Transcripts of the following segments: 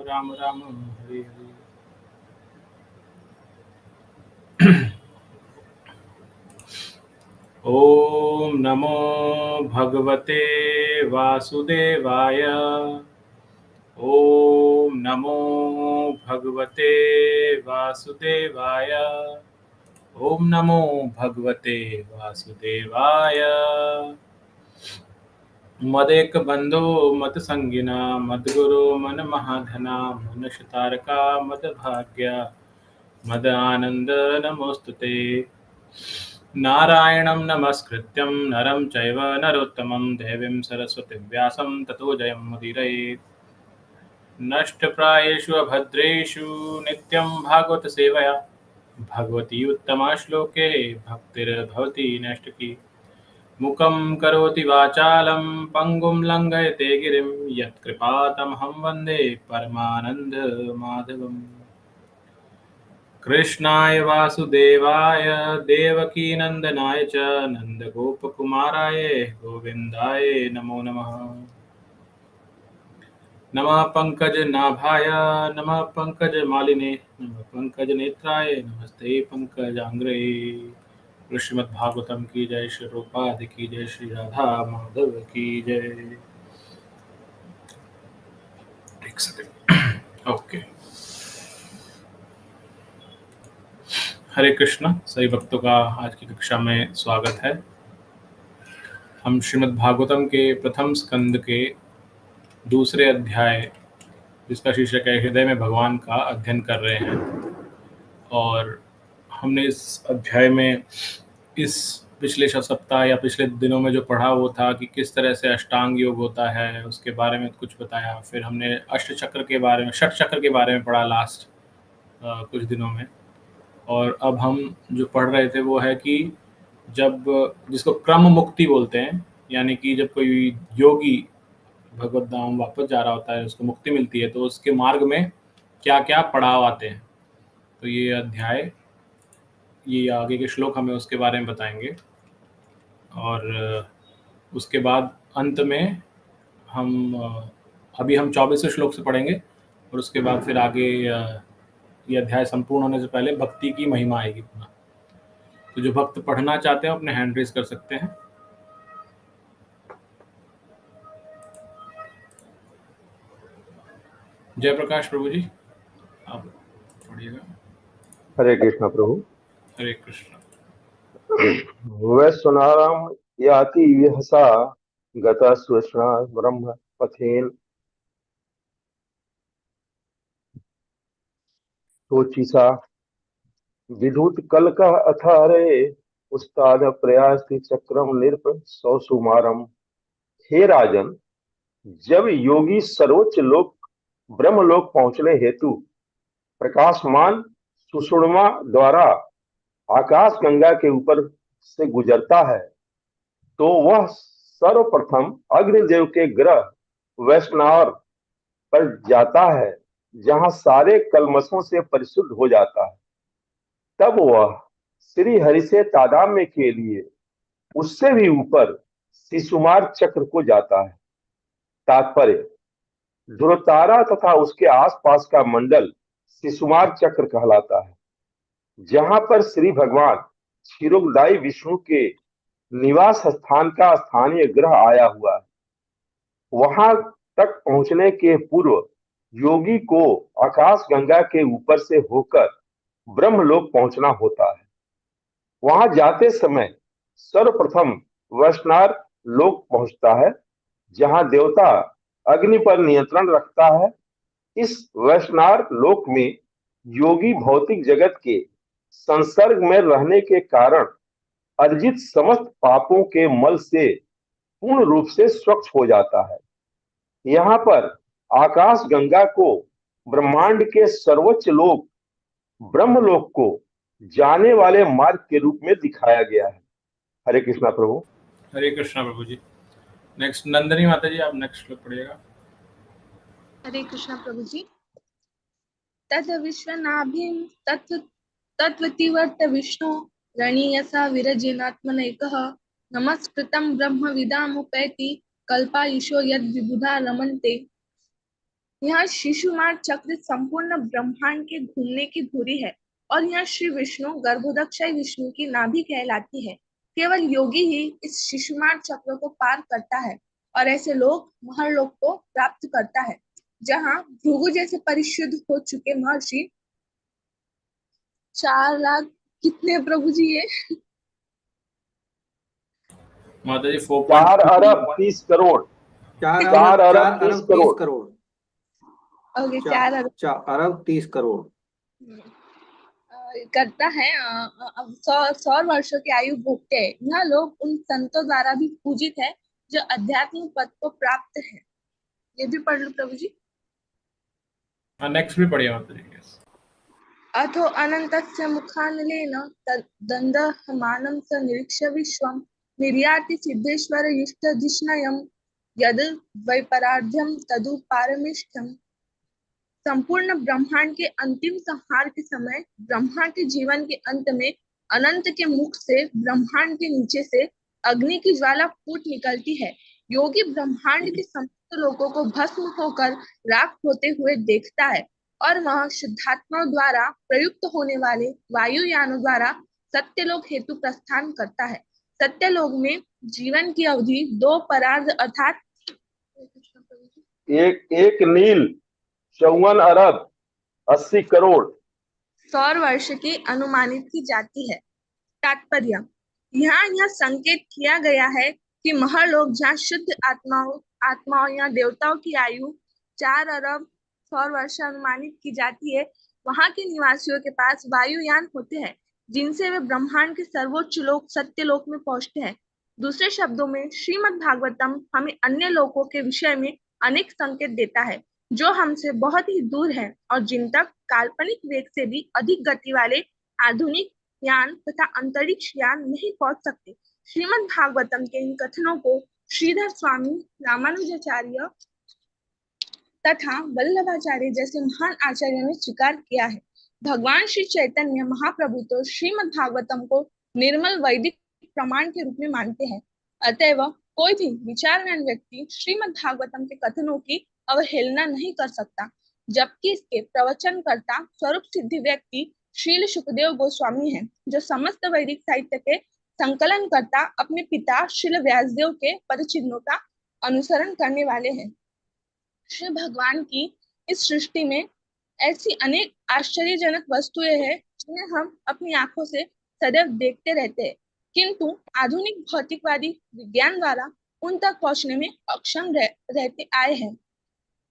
राम राम हरे हरे। ओम नमो भगवते वासुदेवाय। ओम नमो भगवते वासुदेवाय। ओम नमो भगवते वासुदेवाय। मदेक बंधो मत संगिना मद्गुरो मन महाधना मनुष्यतारका मद भाग्य मद आनंद नमोस्तुते। नारायणं नमस्कृत्यं नरं चैव नरोत्तमं देवीं सरस्वतीं व्यासं ततो जयमुदीरयेत्। नष्टप्रायेषु अभद्रेषु नित्यं भागवत सेवया भगवती उत्तमा श्लोके भक्तिर्भवति नैष्टिकी। मुखं करोति वाचालं पङ्गुं लङ्घयते गिरिं यत्कृपातमहं वन्दे परमानन्दमाधवम्। कृष्णाय वासुदेवाय देवकीनन्दनाय च नन्दगोपकुमाराय गोविन्दाय नमो नमः। नमः पंकजनाभाय नमः पंकजमालिने नमः पंकजनेत्राय नमस्ते पंकजांग्रे। श्रीमद्भागवतम की जय, श्री रूपादि की जय, श्री राधा माधव की जय। एक सेकंड। ओके। हरे कृष्णा। सभी भक्तों का आज की कक्षा में स्वागत है। हम श्रीमद्भागवतम के प्रथम स्कंद के दूसरे अध्याय, जिसका शीर्षक है हृदय में भगवान का अध्ययन कर रहे हैं। और हमने इस अध्याय में इस पिछले सप्ताह या पिछले दिनों में जो पढ़ा वो था कि किस तरह से अष्टांग योग होता है, उसके बारे में कुछ बताया। फिर हमने अष्ट चक्र के बारे में, षट चक्र के बारे में पढ़ा लास्ट कुछ दिनों में। और अब हम जो पढ़ रहे थे वो है कि जब, जिसको क्रम मुक्ति बोलते हैं, यानी कि जब कोई योगी भगवत धाम वापस जा रहा होता है, उसको मुक्ति मिलती है, तो उसके मार्ग में क्या क्या पड़ाव आते हैं। तो ये अध्याय, ये आगे के श्लोक हमें उसके बारे में बताएंगे। और उसके बाद अंत में हम अभी हम 24वें श्लोक से पढ़ेंगे और उसके बाद फिर आगे ये अध्याय संपूर्ण होने से पहले भक्ति की महिमा आएगी पुनः। तो जो भक्त पढ़ना चाहते हैं अपने हैंड रेज कर सकते हैं। जय प्रकाश प्रभु जी, आप पढ़िएगा। हरे कृष्ण प्रभु। हरे कृष्ण। वैश्वनाराम याति विहसा गता स्वष्णा ब्रह्म पथेन सोचिसा विधुत कल का अथारे उस्ताद प्रयास चक्रम निरप सौसुमारम। हे राजन, जब योगी सर्वोच्च लोक ब्रह्मलोक पहुंचने हेतु प्रकाशमान सुषुम्ना द्वारा आकाश गंगा के ऊपर से गुजरता है, तो वह सर्वप्रथम अग्निदेव के ग्रह वैष्णव पर जाता है, जहां सारे कलमशों से परिशुद्ध हो जाता है। तब वह श्री हरि से तादात्म्य के लिए उससे भी ऊपर शिशुमार चक्र को जाता है। तात्पर्य: ध्रुवतारा तथा उसके आसपास का मंडल शिशुमार चक्र कहलाता है, जहां पर श्री भगवान क्षीरोदयी विष्णु के निवास स्थान का स्थानीय ग्रह आया हुआ है। वहां तक पहुंचने के पूर्व योगी को आकाश गंगा के ऊपर से होकर ब्रह्मलोक पहुंचना होता है। वहां जाते समय सर्वप्रथम वैष्णव लोक पहुंचता है, जहां देवता अग्नि पर नियंत्रण रखता है। इस वैष्णव लोक में योगी भौतिक जगत के संसर्ग में रहने के कारण अर्जित समस्त पापों के मल से पूर्ण रूप से स्वच्छ हो जाता है। यहाँ पर आकाश गंगा को ब्रह्मांड के सर्वोच्च लोक ब्रह्मलोक को जाने वाले मार्ग के रूप में दिखाया गया है। हरे कृष्णा प्रभु। हरे कृष्णा प्रभु जी। नेक्स्ट नंदनी माता जी, आप नेक्स्ट श्लोक पढ़िएगा। हरे कृष्णा प्रभु जी। तद विश्वनाभिं तत्त्वतिवर्त विष्णु रणीयसा विरजेनात्मनैकः नमस्कृतं ब्रह्मविदामुपैति कल्पायुषो यद्विबुधा रमन्ते। यह शिशुमार चक्र संपूर्ण ब्रह्मांड के घूमने की धुरी है और यह श्री विष्णु गर्भोदक्षाई विष्णु की नाभि कहलाती है। केवल योगी ही इस शिशुमार चक्र को पार करता है और ऐसे लोग महर्लोक को प्राप्त करता है, जहाँ भृगु जैसे परिशुद्ध हो चुके महर्षि 4 लाख कितने प्रभु जी ये माता जी 4 4 अरब 30 करोड़ 4 अरब 30 30 करोड़ ओके 4 अरब 4 अरब 30 करोड़ करता है। अब 100 वर्षों की आयु भोगते हैं। यह लोग उन संतों द्वारा भी पूजित है जो अध्यात्म पद को प्राप्त है। ये भी पढ़ लो प्रभु जी। नेक्स्ट भी पढ़िए माता जी। अथो अनन्तस्य मुखानलेन दन्दह्यमानं स निरीक्ष्य विश्वं निर्याति सिद्धेश्वर युष्टधिष्णयं यद् वैपरार्ध्यं तदु पारमेष्ठ्यम्। संपूर्ण ब्रह्मांड के अंतिम संहार के समय ब्रह्मा के जीवन के अंत में अनंत के मुख से ब्रह्मांड के नीचे से अग्नि की ज्वाला फूट निकलती है। योगी ब्रह्मांड के समस्त लोगों को भस्म होकर राख होते हुए देखता है और वह शुद्धात्माओं द्वारा प्रयुक्त होने वाले वायुयानों द्वारा सत्यलोक हेतु प्रस्थान करता है। सत्यलोक में जीवन की अवधि 2 परार्ध अर्थात एक नील 54 अरब 80 करोड़ सौर वर्ष की अनुमानित की जाती है। तात्पर्य, यहाँ यह संकेत किया गया है कि महर्लोक जहाँ शुद्ध आत्माओं या देवताओं की आयु 4 अरब सौर वर्ष अनुमानित की जाती है, वहां के निवासियों के पास वायुयान होते हैं जिनसे वे ब्रह्मांड के सर्वोच्च लोक सत्यलोक में पहुंचते हैं। दूसरे शब्दों में श्रीमद् भागवतम हमें अन्य लोकों के विषय में अनेक संकेत देता है जो हमसे बहुत ही दूर है और जिन तक काल्पनिक वेग से भी अधिक गति वाले आधुनिक यान तथा अंतरिक्ष यान नहीं पहुंच सकते। श्रीमद् भागवतम के इन कथनों को श्रीधर स्वामी रामानुजाचार्य तथा वल्लभाचार्य जैसे महान आचार्यों ने स्वीकार किया है। भगवान श्री चैतन्य महाप्रभु तो श्रीमद् भागवतम को निर्मल वैदिक प्रमाण के रूप में मानते हैं। अतएव कोई भी विचारवान व्यक्ति श्रीमद् भागवतम के कथनों की अवहेलना नहीं कर सकता, जबकि इसके प्रवचनकर्ता स्वरूप सिद्धि व्यक्ति श्रील सुखदेव गोस्वामी हैं, जो समस्त वैदिक साहित्य के संकलन करता अपने पिता श्रील व्यासदेव के पदचिन्हों का अनुसरण करने वाले हैं। श्री भगवान की इस सृष्टि में ऐसी अनेक आश्चर्यजनक वस्तुएं हैं जिन्हें हम अपनी आंखों से सदैव देखते रहते हैं, किंतु आधुनिक भौतिकवादी विज्ञान द्वारा उन तक पहुंचने में अक्षम रहते आए हैं।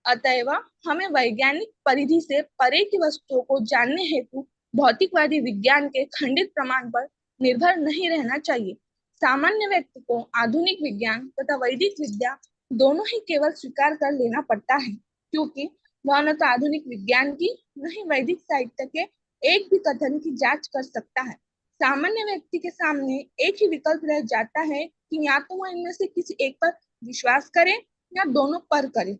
अतएव हमें वैज्ञानिक परिधि से परे की वस्तुओं को जानने हेतु भौतिकवादी विज्ञान के खंडित प्रमाण पर निर्भर नहीं रहना चाहिए। सामान्य व्यक्ति को आधुनिक विज्ञान तथा वैदिक विद्या दोनों ही केवल स्वीकार कर लेना पड़ता है, क्योंकि वह न तो आधुनिक विज्ञान की न ही वैदिक साहित्य के एक भी कथन की जांच कर सकता है। सामान्य व्यक्ति के सामने एक ही विकल्प रह जाता है कि या तो वह इनमें से किसी एक पर विश्वास करे या दोनों पर करे,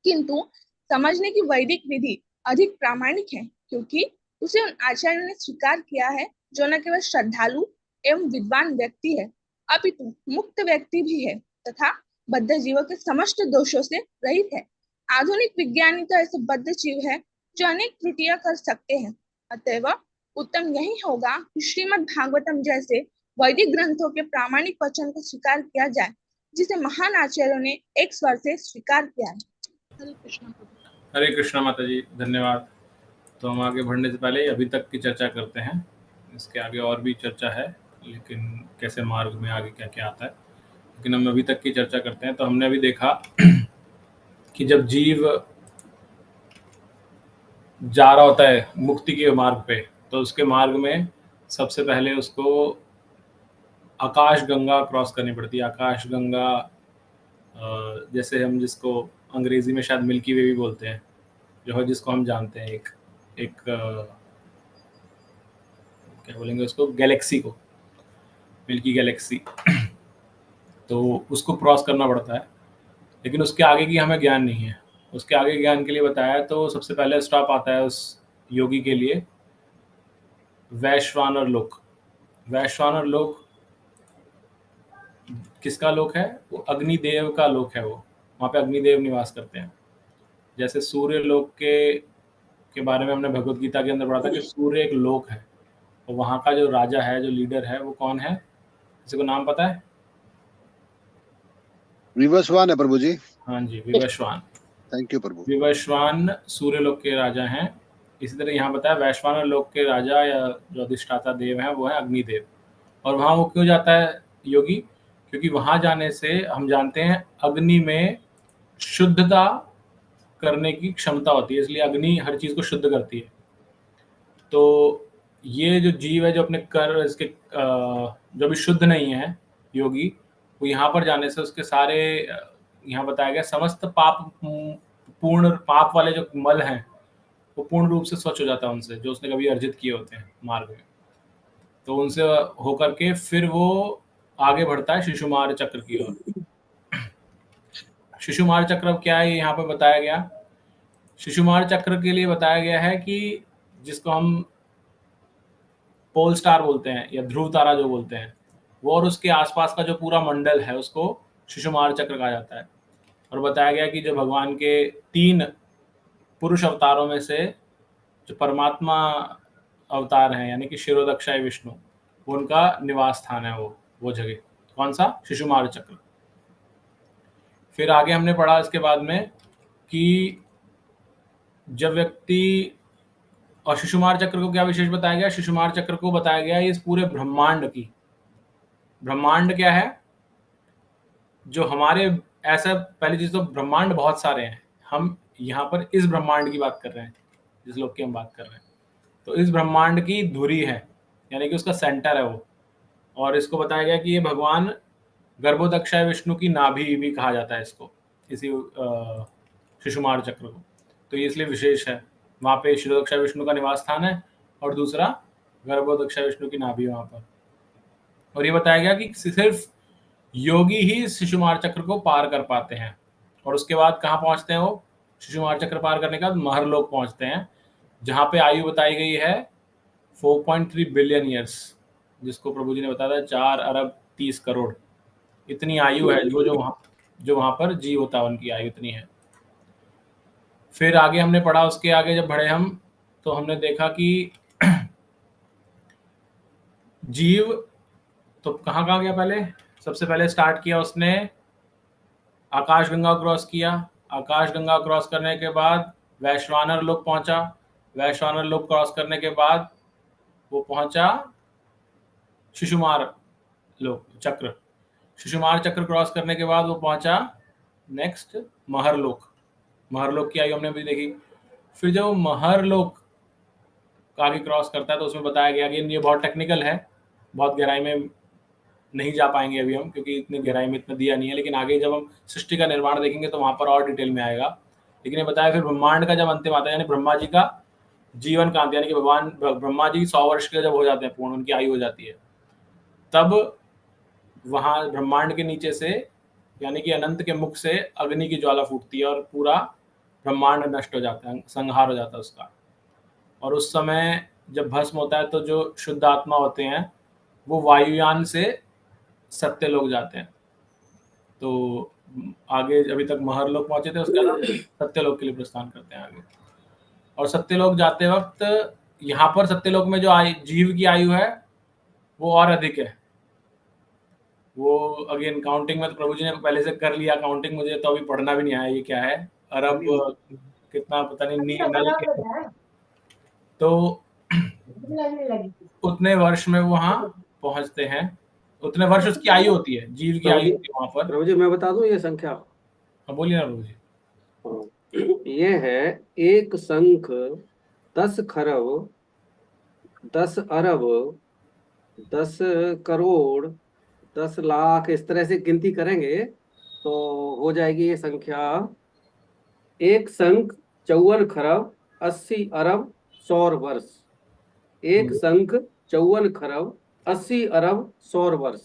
किंतु समझने की वैदिक विधि अधिक प्रामाणिक है, क्योंकि उसे उन आचार्यों ने स्वीकार किया है जो न केवल श्रद्धालु एवं विद्वान व्यक्ति है, अपितु मुक्त व्यक्ति भी है तथा बद्ध जीवों के समस्त दोषों से रहित है। आधुनिक विज्ञानी तो ऐसे बद्ध जीव है जो अनेक त्रुटियां कर सकते हैं। अतएव उत्तम यही होगा कि श्रीमद् भागवतम जैसे वैदिक ग्रंथों के प्रामाणिक वचन को स्वीकार किया जाए, जिसे महान आचार्यों ने एक स्वर से स्वीकार किया है। हरे कृष्णा माता जी, धन्यवाद। तो हम आगे बढ़ने से पहले अभी तक की चर्चा करते हैं। इसके आगे और भी चर्चा है, लेकिन कैसे मार्ग में आगे क्या क्या आता है, लेकिन हम अभी तक की चर्चा करते हैं। तो हमने अभी देखा कि जब जीव जा रहा होता है मुक्ति के मार्ग पे, तो उसके मार्ग में सबसे पहले उसको आकाश गंगा क्रॉस करनी पड़ती है। आकाश गंगा जैसे हम जिसको अंग्रेजी में शायद मिल्की वे भी बोलते हैं, जो है जिसको हम जानते हैं, एक क्या बोलेंगे उसको, गैलेक्सी को, मिल्की गैलेक्सी। तो उसको क्रॉस करना पड़ता है, लेकिन उसके आगे की हमें ज्ञान नहीं है। उसके आगे ज्ञान के लिए बताया तो सबसे पहले स्टॉप आता है उस योगी के लिए वैश्वानर लोक। वैश्वानर लोक किसका लोक है? वो अग्निदेव का लोक है। वो वहाँ पे अग्निदेव निवास करते हैं। जैसे सूर्य लोक के बारे में हमने भगवत गीता के अंदर पढ़ा था कि सूर्य एक लोक है, और वहाँ का जो राजा है, जो लीडर है, वो कौन है? किसी को नाम पता है? विवस्वान है प्रभु जी। हाँ जी, विवस्वान। थैंक यू प्रभु। विवस्वान सूर्य लोक के राजा हैं। इसी तरह यहाँ बताया वैश्वानर लोक के राजा या जो अधिष्ठाता देव है वो है अग्निदेव। और वहाँ वो क्यों जाता है योगी? क्योंकि वहाँ जाने से हम जानते हैं अग्नि में शुद्धता करने की क्षमता होती है, इसलिए अग्नि हर चीज को शुद्ध करती है। तो ये जो जीव है जो अपने कर इसके जो भी शुद्ध नहीं है योगी, वो यहाँ पर जाने से उसके सारे यहाँ बताया गया समस्त पाप पूर्ण पाप वाले जो मल हैं वो पूर्ण रूप से स्वच्छ हो जाता है उनसे, जो उसने कभी अर्जित किए होते हैं मार्ग में। तो उनसे होकर के फिर वो आगे बढ़ता है शिशुमार चक्र की ओर। शिशुमार चक्र क्या है यहाँ पर बताया गया? शिशुमार चक्र के लिए बताया गया है कि जिसको हम पोल स्टार बोलते हैं या ध्रुव तारा जो बोलते हैं, वो और उसके आसपास का जो पूरा मंडल है उसको शिशुमार चक्र कहा जाता है। और बताया गया कि जो भगवान के 3 पुरुष अवतारों में से जो परमात्मा अवतार हैं यानी कि शिरोदक्षाय विष्णु, वो उनका निवास स्थान है वो जगह। कौन सा? शिशुमार चक्र। फिर आगे हमने पढ़ा इसके बाद में कि जब व्यक्ति, और शिशुमार चक्र को क्या विशेष बताया गया? शिशुमार चक्र को बताया गया इस पूरे ब्रह्मांड की। ब्रह्मांड क्या है? जो हमारे ऐसा, पहली चीज तो ब्रह्मांड बहुत सारे हैं, हम यहाँ पर इस ब्रह्मांड की बात कर रहे हैं, जिस लोक की हम बात कर रहे हैं। तो इस ब्रह्मांड की धुरी है, यानी कि उसका सेंटर है वो। और इसको बताया गया कि ये भगवान गर्भोदक्षाय विष्णु की नाभि भी कहा जाता है इसको, इसी शिशुमार चक्र को। तो ये इसलिए विशेष है, वहाँ पे शिरोदक्षाय विष्णु का निवास स्थान है और दूसरा गर्भोदक्षाय विष्णु की नाभि वहाँ पर। और ये बताया गया कि सिर्फ योगी ही शिशुमार चक्र को पार कर पाते हैं। और उसके बाद कहाँ पहुँचते हैं वो? शिशुमार चक्र पार करने के बाद महरलोक पहुँचते हैं, जहाँ पे आयु बताई गई है 4.3 बिलियन ईयर्स, जिसको प्रभु जी ने बताया था 4 अरब 30 करोड़। इतनी आयु है जो वहाँ पर जीव होता है, उनकी आयु इतनी है। फिर आगे हमने पढ़ा, उसके आगे जब बढ़े हम तो हमने देखा कि जीव तो कहाँ गया? पहले सबसे पहले स्टार्ट किया उसने आकाशगंगा क्रॉस किया। आकाशगंगा क्रॉस करने के बाद वैश्वानर लोक पहुंचा। वैश्वानर लोक क्रॉस करने के बाद वो पहुंचा शिशुमार लोक चक्र। शिशुमार चक्र क्रॉस करने के बाद वो पहुंचा नेक्स्ट महरलोक। महरलोक की आयु हमने भी देखी। फिर जब महरलोक का आगे क्रॉस करता है तो उसमें बताया गया कि ये बहुत टेक्निकल है, बहुत गहराई में नहीं जा पाएंगे अभी हम, क्योंकि इतनी गहराई में इतना दिया नहीं है, लेकिन आगे जब हम सृष्टि का निर्माण देखेंगे तो वहां पर और डिटेल में आएगा। लेकिन ये बताया फिर ब्रह्मांड का जब अंतिम आता है, यानी ब्रह्मा जी का जीवन कांत, यानी कि भगवान ब्रह्मा जी 100 वर्ष के जब हो जाते हैं पूर्ण, उनकी आयु हो जाती है, तब वहां ब्रह्मांड के नीचे से यानी कि अनंत के मुख से अग्नि की ज्वाला फूटती है और पूरा ब्रह्मांड नष्ट हो जाता है, संहार हो जाता है उसका। और उस समय जब भस्म होता है तो जो शुद्ध आत्मा होते हैं वो वायुयान से सत्य लोग जाते हैं। तो आगे अभी तक महरलोक पहुंचे थे, उसके बाद सत्यलोक के लिए प्रस्थान करते हैं आगे। और सत्यलोक जाते वक्त यहाँ पर सत्यलोक में जो जीव की आयु है वो और अधिक है। वो अगेन काउंटिंग में तो प्रभु जी ने पहले से कर लिया काउंटिंग, मुझे तो अभी पढ़ना भी नहीं आया ये क्या है, अरब कितना पता नहीं नल के। तो उतने वर्ष में वहां पहुंचते हैं, उतने वर्ष उसकी आयु होती है, जीव की आयु होती है वहां पर। प्रभु जी मैं बता दूं ये संख्या? हाँ बोलिए ना प्रभु जी। ये है 1 शंख 10 खरब 10 अरब 10 करोड़ 10 लाख, इस तरह से गिनती करेंगे तो हो जाएगी ये संख्या 1 शंख 54 खरब 80 अरब सौर वर्ष। 1 शंख 54 खरब 80 अरब सौर वर्ष।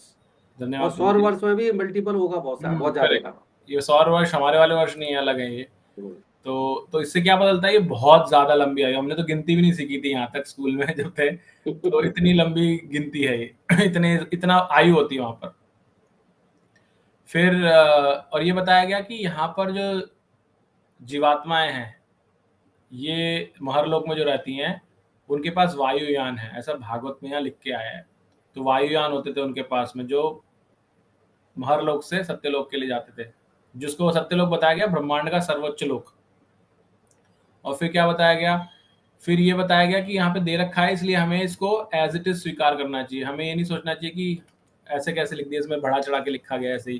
और धन्यवाद। सौर वर्ष में भी मल्टीपल होगा बहुत सारा, बहुत ज्यादा का। ये सौर वर्ष हमारे वाले वर्ष नहीं अलग है ये। तो इससे क्या पता चलता है, ये बहुत ज्यादा लंबी आयु। हमने तो गिनती भी नहीं सीखी थी यहाँ तक स्कूल में जब थे, तो इतनी लंबी गिनती है ये इतना आयु होती है वहां पर। फिर और ये बताया गया कि यहाँ पर जो जीवात्माएं हैं, ये महरलोक में जो रहती हैं, उनके पास वायुयान है, ऐसा भागवत में यहाँ लिख के आया है। तो वायुयान होते थे उनके पास में, जो महरलोक से सत्यलोक के लिए जाते थे, जिसको सत्यलोक बताया गया ब्रह्मांड का सर्वोच्च लोक। और फिर क्या बताया गया? फिर ये बताया गया कि यहाँ पे दे रखा है, इसलिए हमें इसको एज इट इज स्वीकार करना चाहिए। हमें ये नहीं सोचना चाहिए कि ऐसे कैसे लिख दिया, इसमें बढ़ा चढ़ा के लिखा गया ऐसे ही।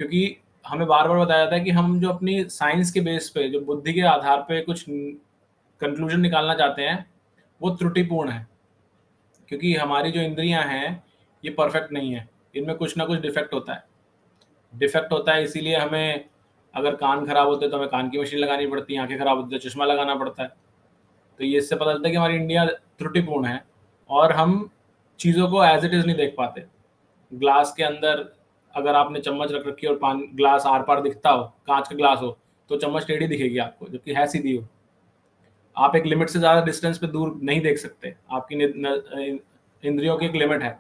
क्योंकि हमें बार बार बताया जाता है कि हम जो अपनी साइंस के बेस पे, जो बुद्धि के आधार पे कुछ कंक्लूजन निकालना चाहते हैं, वो त्रुटिपूर्ण है। क्योंकि हमारी जो इंद्रियां हैं, ये परफेक्ट नहीं है, इनमें कुछ ना कुछ डिफेक्ट होता है। डिफेक्ट होता है, इसीलिए हमें अगर कान खराब होते हैं तो हमें कान की मशीन लगानी पड़ती है, आंखें खराब होती है तो चश्मा लगाना पड़ता है। तो ये इससे पता चलता है कि हमारी इंडिया त्रुटिपूर्ण है और हम चीज़ों को एज इट इज़ नहीं देख पाते। ग्लास के अंदर अगर आपने चम्मच रख रखी और पान ग्लास आर पार दिखता हो, कांच का ग्लास हो, तो चम्मच टेढ़ी दिखेगी आपको, जबकि है सीधी हो। आप एक लिमिट से ज़्यादा डिस्टेंस पे दूर नहीं देख सकते, आपकी इंद्रियों की एक लिमिट है।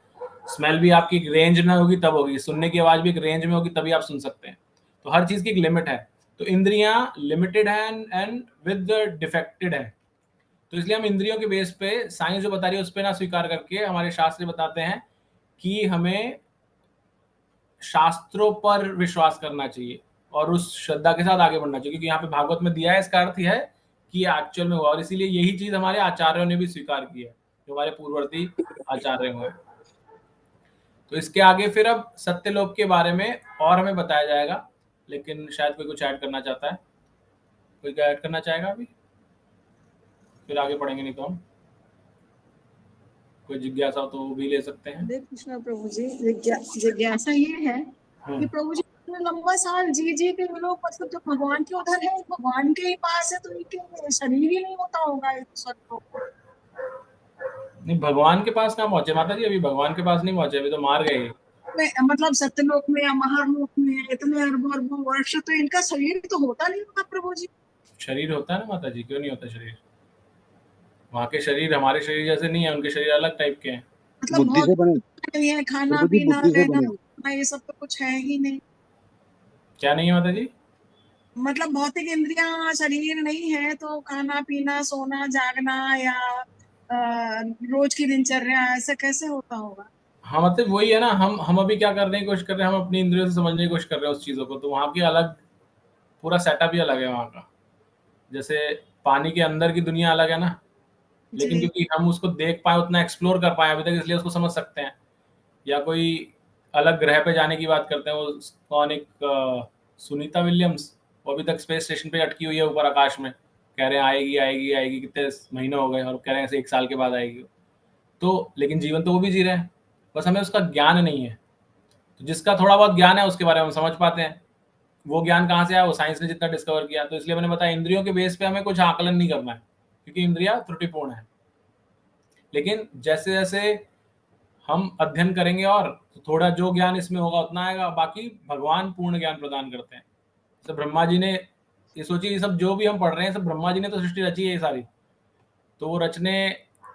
स्मेल भी आपकी एक रेंज में होगी तब होगी, सुनने की आवाज़ भी एक रेंज में होगी तभी आप सुन सकते हैं। तो हर चीज़ की एक लिमिट है। तो इंद्रियां लिमिटेड है एंड विद डिफेक्टेड है। तो इसलिए हम इंद्रियों के बेस पे साइंस जो बता रही है उस पर ना स्वीकार करके, हमारे शास्त्र बताते हैं कि हमें शास्त्रों पर विश्वास करना चाहिए और उस श्रद्धा के साथ आगे बढ़ना चाहिए। क्योंकि यहाँ पे भागवत में दिया है, इसका अर्थ यह है कि एक्चुअल में हुआ, और इसीलिए यही चीज हमारे आचार्यों ने भी स्वीकार की है, जो हमारे पूर्ववर्ती आचार्य हुए। तो इसके आगे फिर अब सत्यलोक के बारे में और हमें बताया जाएगा, लेकिन शायद कोई कुछ ऐड करना चाहता है। कोई क्या ऐड करना चाहेगा अभी? फिर आगे पढ़ेंगे, नहीं तो हम कोई जिज्ञासा हो तो वो भी ले सकते हैं। हरे कृष्णा प्रभु जी। जिज्ञासा ये है कि प्रभु जी इतने लंबा साल जी जी के लोग, मतलब जो भगवान के उधर है, भगवान के ही पास है, तो इनके शरीर ही नहीं होता होगा ये सब तो। नहीं, भगवान के पास कहाँ पहुंचे माता जी? अभी भगवान के पास नहीं पहुंचे, अभी तो मार गए। मतलब सत्यलोक में या महालोक में इतने अरबों अरबों वर्ष, तो इनका शरीर तो होता नहीं होगा प्रभु जी। शरीर होता है ना माता जी, क्यों नहीं होता शरीर? वहाँ के शरीर हमारे शरीर जैसे नहीं है, उनके शरीर अलग टाइप के हैं। मतलब बुद्धि से बने नहीं है, खाना प्रभु जी, पीना बुद्धि से रहना बने। उठना, ये सब तो कुछ है ही नहीं। क्या नहीं है माता जी? मतलब भौतिक इंद्रियां शरीर नहीं है, तो खाना पीना सोना जागना या रोज की दिनचर्या ऐसा कैसे होता होगा? हाँ, मतलब वही है ना, हम अभी क्या करने की कोशिश कर रहे हैं, हम अपनी इंद्रियों से समझने की कोशिश कर रहे हैं उस चीज़ों को। तो वहाँ की अलग, पूरा सेटअप ही अलग है वहाँ का। जैसे पानी के अंदर की दुनिया अलग है ना, लेकिन जी क्योंकि हम उसको देख पाए, उतना एक्सप्लोर कर पाए अभी तक, इसलिए उसको समझ सकते हैं। या कोई अलग ग्रह पे जाने की बात करते हैं, वो कौन, एक सुनीता विलियम्स, वो अभी तक स्पेस स्टेशन पे अटकी हुई है ऊपर आकाश में, कह रहे हैं आएगी आएगी आएगी, कितने महीने हो गए और कह रहे हैं ऐसे 1 साल के बाद आएगी। तो लेकिन जीवन तो वो भी जी रहे हैं, बस हमें उसका ज्ञान नहीं है। तो जिसका थोड़ा बहुत ज्ञान है उसके बारे में हम समझ पाते हैं। वो ज्ञान कहाँ से आया? वो साइंस ने जितना डिस्कवर किया। तो इसलिए मैंने बताया, इंद्रियों के बेस पे हमें कुछ आकलन नहीं करना है, क्योंकि इंद्रिया त्रुटिपूर्ण है। लेकिन जैसे जैसे हम अध्ययन करेंगे और तो थोड़ा जो ज्ञान इसमें होगा उतना आएगा। बाकी भगवान पूर्ण ज्ञान प्रदान करते हैं। जैसे ब्रह्मा जी ने, ये सोचिए, ये सब जो भी हम पढ़ रहे हैं सब ब्रह्मा जी ने तो सृष्टि रची है ये सारी। तो वो रचने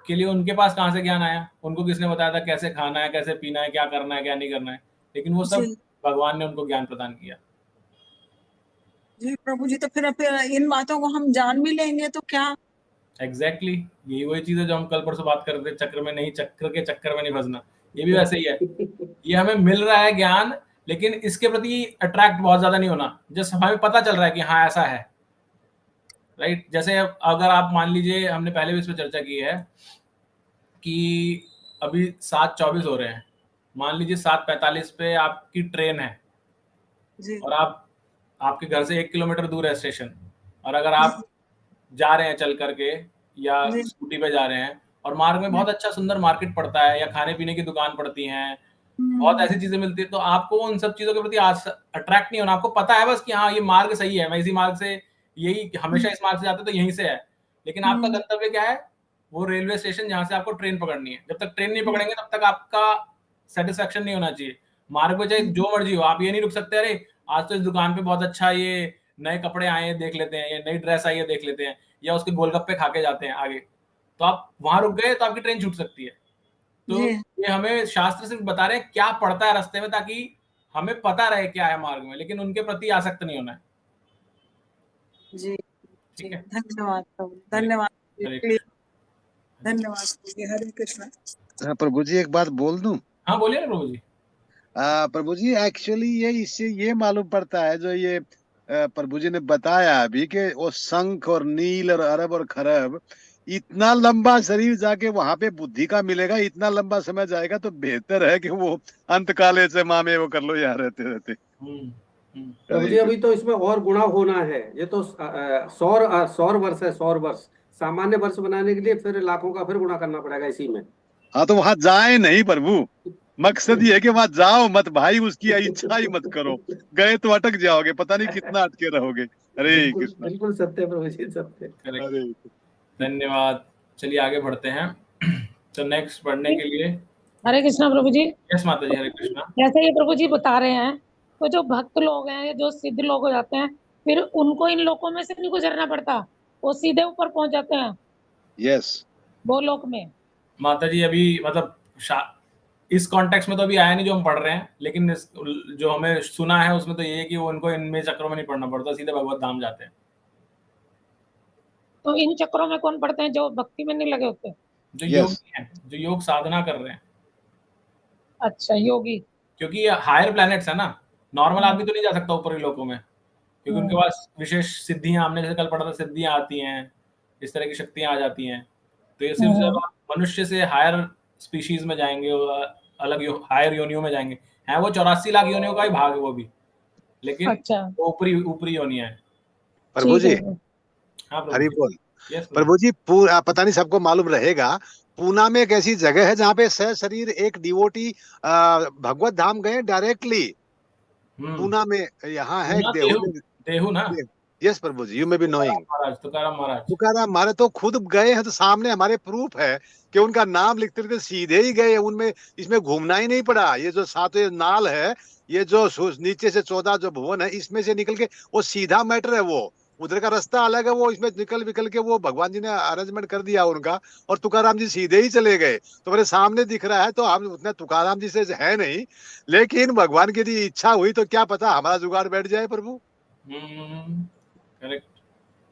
के लिए उनके पास कहाँ से ज्ञान आया? उनको किसने बताया था कैसे खाना है, कैसे पीना है, क्या करना है, क्या नहीं करना है? लेकिन वो सब जी भगवान ने उनको ज्ञान प्रदान किया। जी प्रभु जी। तो फिर इन बातों को हम जान भी लेंगे तो क्या? एग्जैक्टली यही वही चीज है जो हम कल परसों बात कर रहे थे, चक्र में नहीं, चक्र के चक्कर में नहीं फंसना। ये भी वैसे ही है, ये हमें मिल रहा है ज्ञान, लेकिन इसके प्रति अट्रैक्ट बहुत ज्यादा नहीं होना। जस्ट हमें पता चल रहा है कि हाँ ऐसा है, राइट। जैसे अगर आप मान लीजिए, हमने पहले भी इस पर चर्चा की है कि अभी 7:24 हो रहे हैं, मान लीजिए 7:45 पे आपकी ट्रेन है जी और आपके घर से 1 किलोमीटर दूर है स्टेशन, और अगर आप जा रहे हैं चल करके या जी स्कूटी पे जा रहे हैं और मार्ग में बहुत अच्छा सुंदर मार्केट पड़ता है या खाने पीने की दुकान पड़ती हैं, बहुत ऐसी चीजें मिलती है, तो आपको उन सब चीजों के प्रति अट्रैक्ट नहीं होना। आपको पता है बस कि हाँ ये मार्ग सही है, मैं इसी मार्ग से, यही हमेशा इस मार्ग से जाते तो यहीं से है। लेकिन आपका गंतव्य क्या है? वो रेलवे स्टेशन जहाँ से आपको ट्रेन पकड़नी है। जब तक ट्रेन नहीं पकड़ेंगे तब तक आपका सेटिस्फेक्शन नहीं होना चाहिए। मार्ग पे चाहे जो मर्जी हो, आप ये नहीं रुक सकते अरे आज तो इस दुकान पे बहुत अच्छा ये नए कपड़े आए हैं देख लेते हैं, या नई ड्रेस आई है देख लेते हैं, या उसके गोलगप्पे खा के जाते हैं आगे। तो आप वहां रुक गए तो आपकी ट्रेन छूट सकती है। तो जी ये हमें शास्त्र सिर्फ बता रहे हैं क्या पड़ता है रास्ते में, ताकि हमें पता रहे क्या है मार्ग में, लेकिन उनके प्रति आसक्त नहीं होना है। जी ठीक जी, है, धन्यवाद प्रभु, धन्यवाद हरे प्लीज, कृष्ण। धन्यवाद प्रभु जी, हरे कृष्ण। प्रभु जी एक बात बोल दूं? हाँ बोलिए ना प्रभु जी। प्रभु जी एक्चुअली ये इससे ये मालूम पड़ता है जो ये प्रभु जी ने बताया अभी कि वो शंख और नील और अरब और खरब, इतना लंबा शरीर जाके वहां पे बुद्धि का मिलेगा, इतना लंबा समय जाएगा, तो बेहतर है कि वो अंत काले से माँ में वो कर लो यहाँ रहते रहते। प्रभु जी अभी तो इसमें और गुणा होना है। ये तो सौर वर्ष है, सौर वर्ष। सामान्य वर्ष बनाने के लिए फिर लाखों का फिर गुणा करना पड़ेगा इसी में। हाँ तो वहां जाए नहीं प्रभु, मकसद ये है कि वहां जाओ मत भाई, उसकी इच्छा ही मत करो, गए तो अटक जाओगे, पता नहीं कितना अटके रहोगे। हरे बिल्कुल कृष्णा। बिल्कुल सत्य प्रभु जी, सत्य। करेक्ट, हरे धन्यवाद। चलिए आगे बढ़ते हैं। तो नेक्स्ट पढ़ने के लिए हरे कृष्णा प्रभु जी। यस माता जी, हरे कृष्णा। जैसे ये प्रभु जी बता रहे हैं, तो जो भक्त लोग हैं, जो सिद्ध लोग हो जाते हैं, फिर उनको इन लोकों में से नहीं गुजरना पड़ता, वो सीधे ऊपर पहुंच जाते हैं यस वो लोक में। माता जी अभी मतलब इस कॉन्टेक्स्ट में तो अभी आया नहीं जो हम पढ़ रहे हैं, लेकिन जो हमें सुना है उसमें तो ये है कि वो उनको इनमें चक्रों में नहीं पढ़ना पड़ता, सीधे भगवत धाम जाते हैं। तो इन चक्रों में कौन पड़ते हैं? जो भक्ति में नहीं लगे होते, जो योगी हैं, जो योग साधना कर रहे हैं। अच्छा, योगी। क्योंकि ये हायर प्लैनेट्स है ना, नॉर्मल आदमी तो नहीं जा सकता ऊपरी लोकों में, क्योंकि उनके पास विशेष सिद्धियां, हमने जैसे कल पढ़ा था, सिद्धियां आती हैं, इस तरह की शक्तियां आ जाती हैं। तो ये सिर्फ जब आप मनुष्य से हायर स्पीशीज में जाएंगे, अलग हायर योनियों में जाएंगे, है वो 84 लाख योनियों का ही भाग है वो भी, लेकिन अच्छा, वो ऊपरी ऊपरी योनियां है। प्रभु जी, हाँ प्रभु हरि जी। बोल। यस प्रभु जी पता नहीं सबको मालूम रहेगा, पूना में एक ऐसी जगह है जहाँ पे सह शरीर एक डिवोटी भगवत धाम गए डायरेक्टली। पूना में यहाँ है एक देहू में। देहू ना। यस प्रभु जी, you may be knowing. Tukaram Maharaj. Tukaram हमारे तो खुद गए हैं, तो सामने हमारे प्रूफ है कि उनका नाम लिखते लिखते सीधे ही गए, उनमें इसमें घूमना ही नहीं पड़ा। ये जो सातवें नाल है, ये जो नीचे से 14 जो भुवन है, इसमें से निकल के वो सीधा मैटर है, वो उधर का रास्ता अलग है, वो इसमें निकल के वो भगवान जी ने अरेंजमेंट कर दिया उनका, और तुकाराम जी सीधे ही चले गए। तो मेरे सामने दिख रहा है, तो हम उतने तुकाराम जी से है नहीं, लेकिन भगवान की यदि इच्छा हुई तो क्या पता हमारा जुगाड़ बैठ जाए प्रभु। करेक्ट।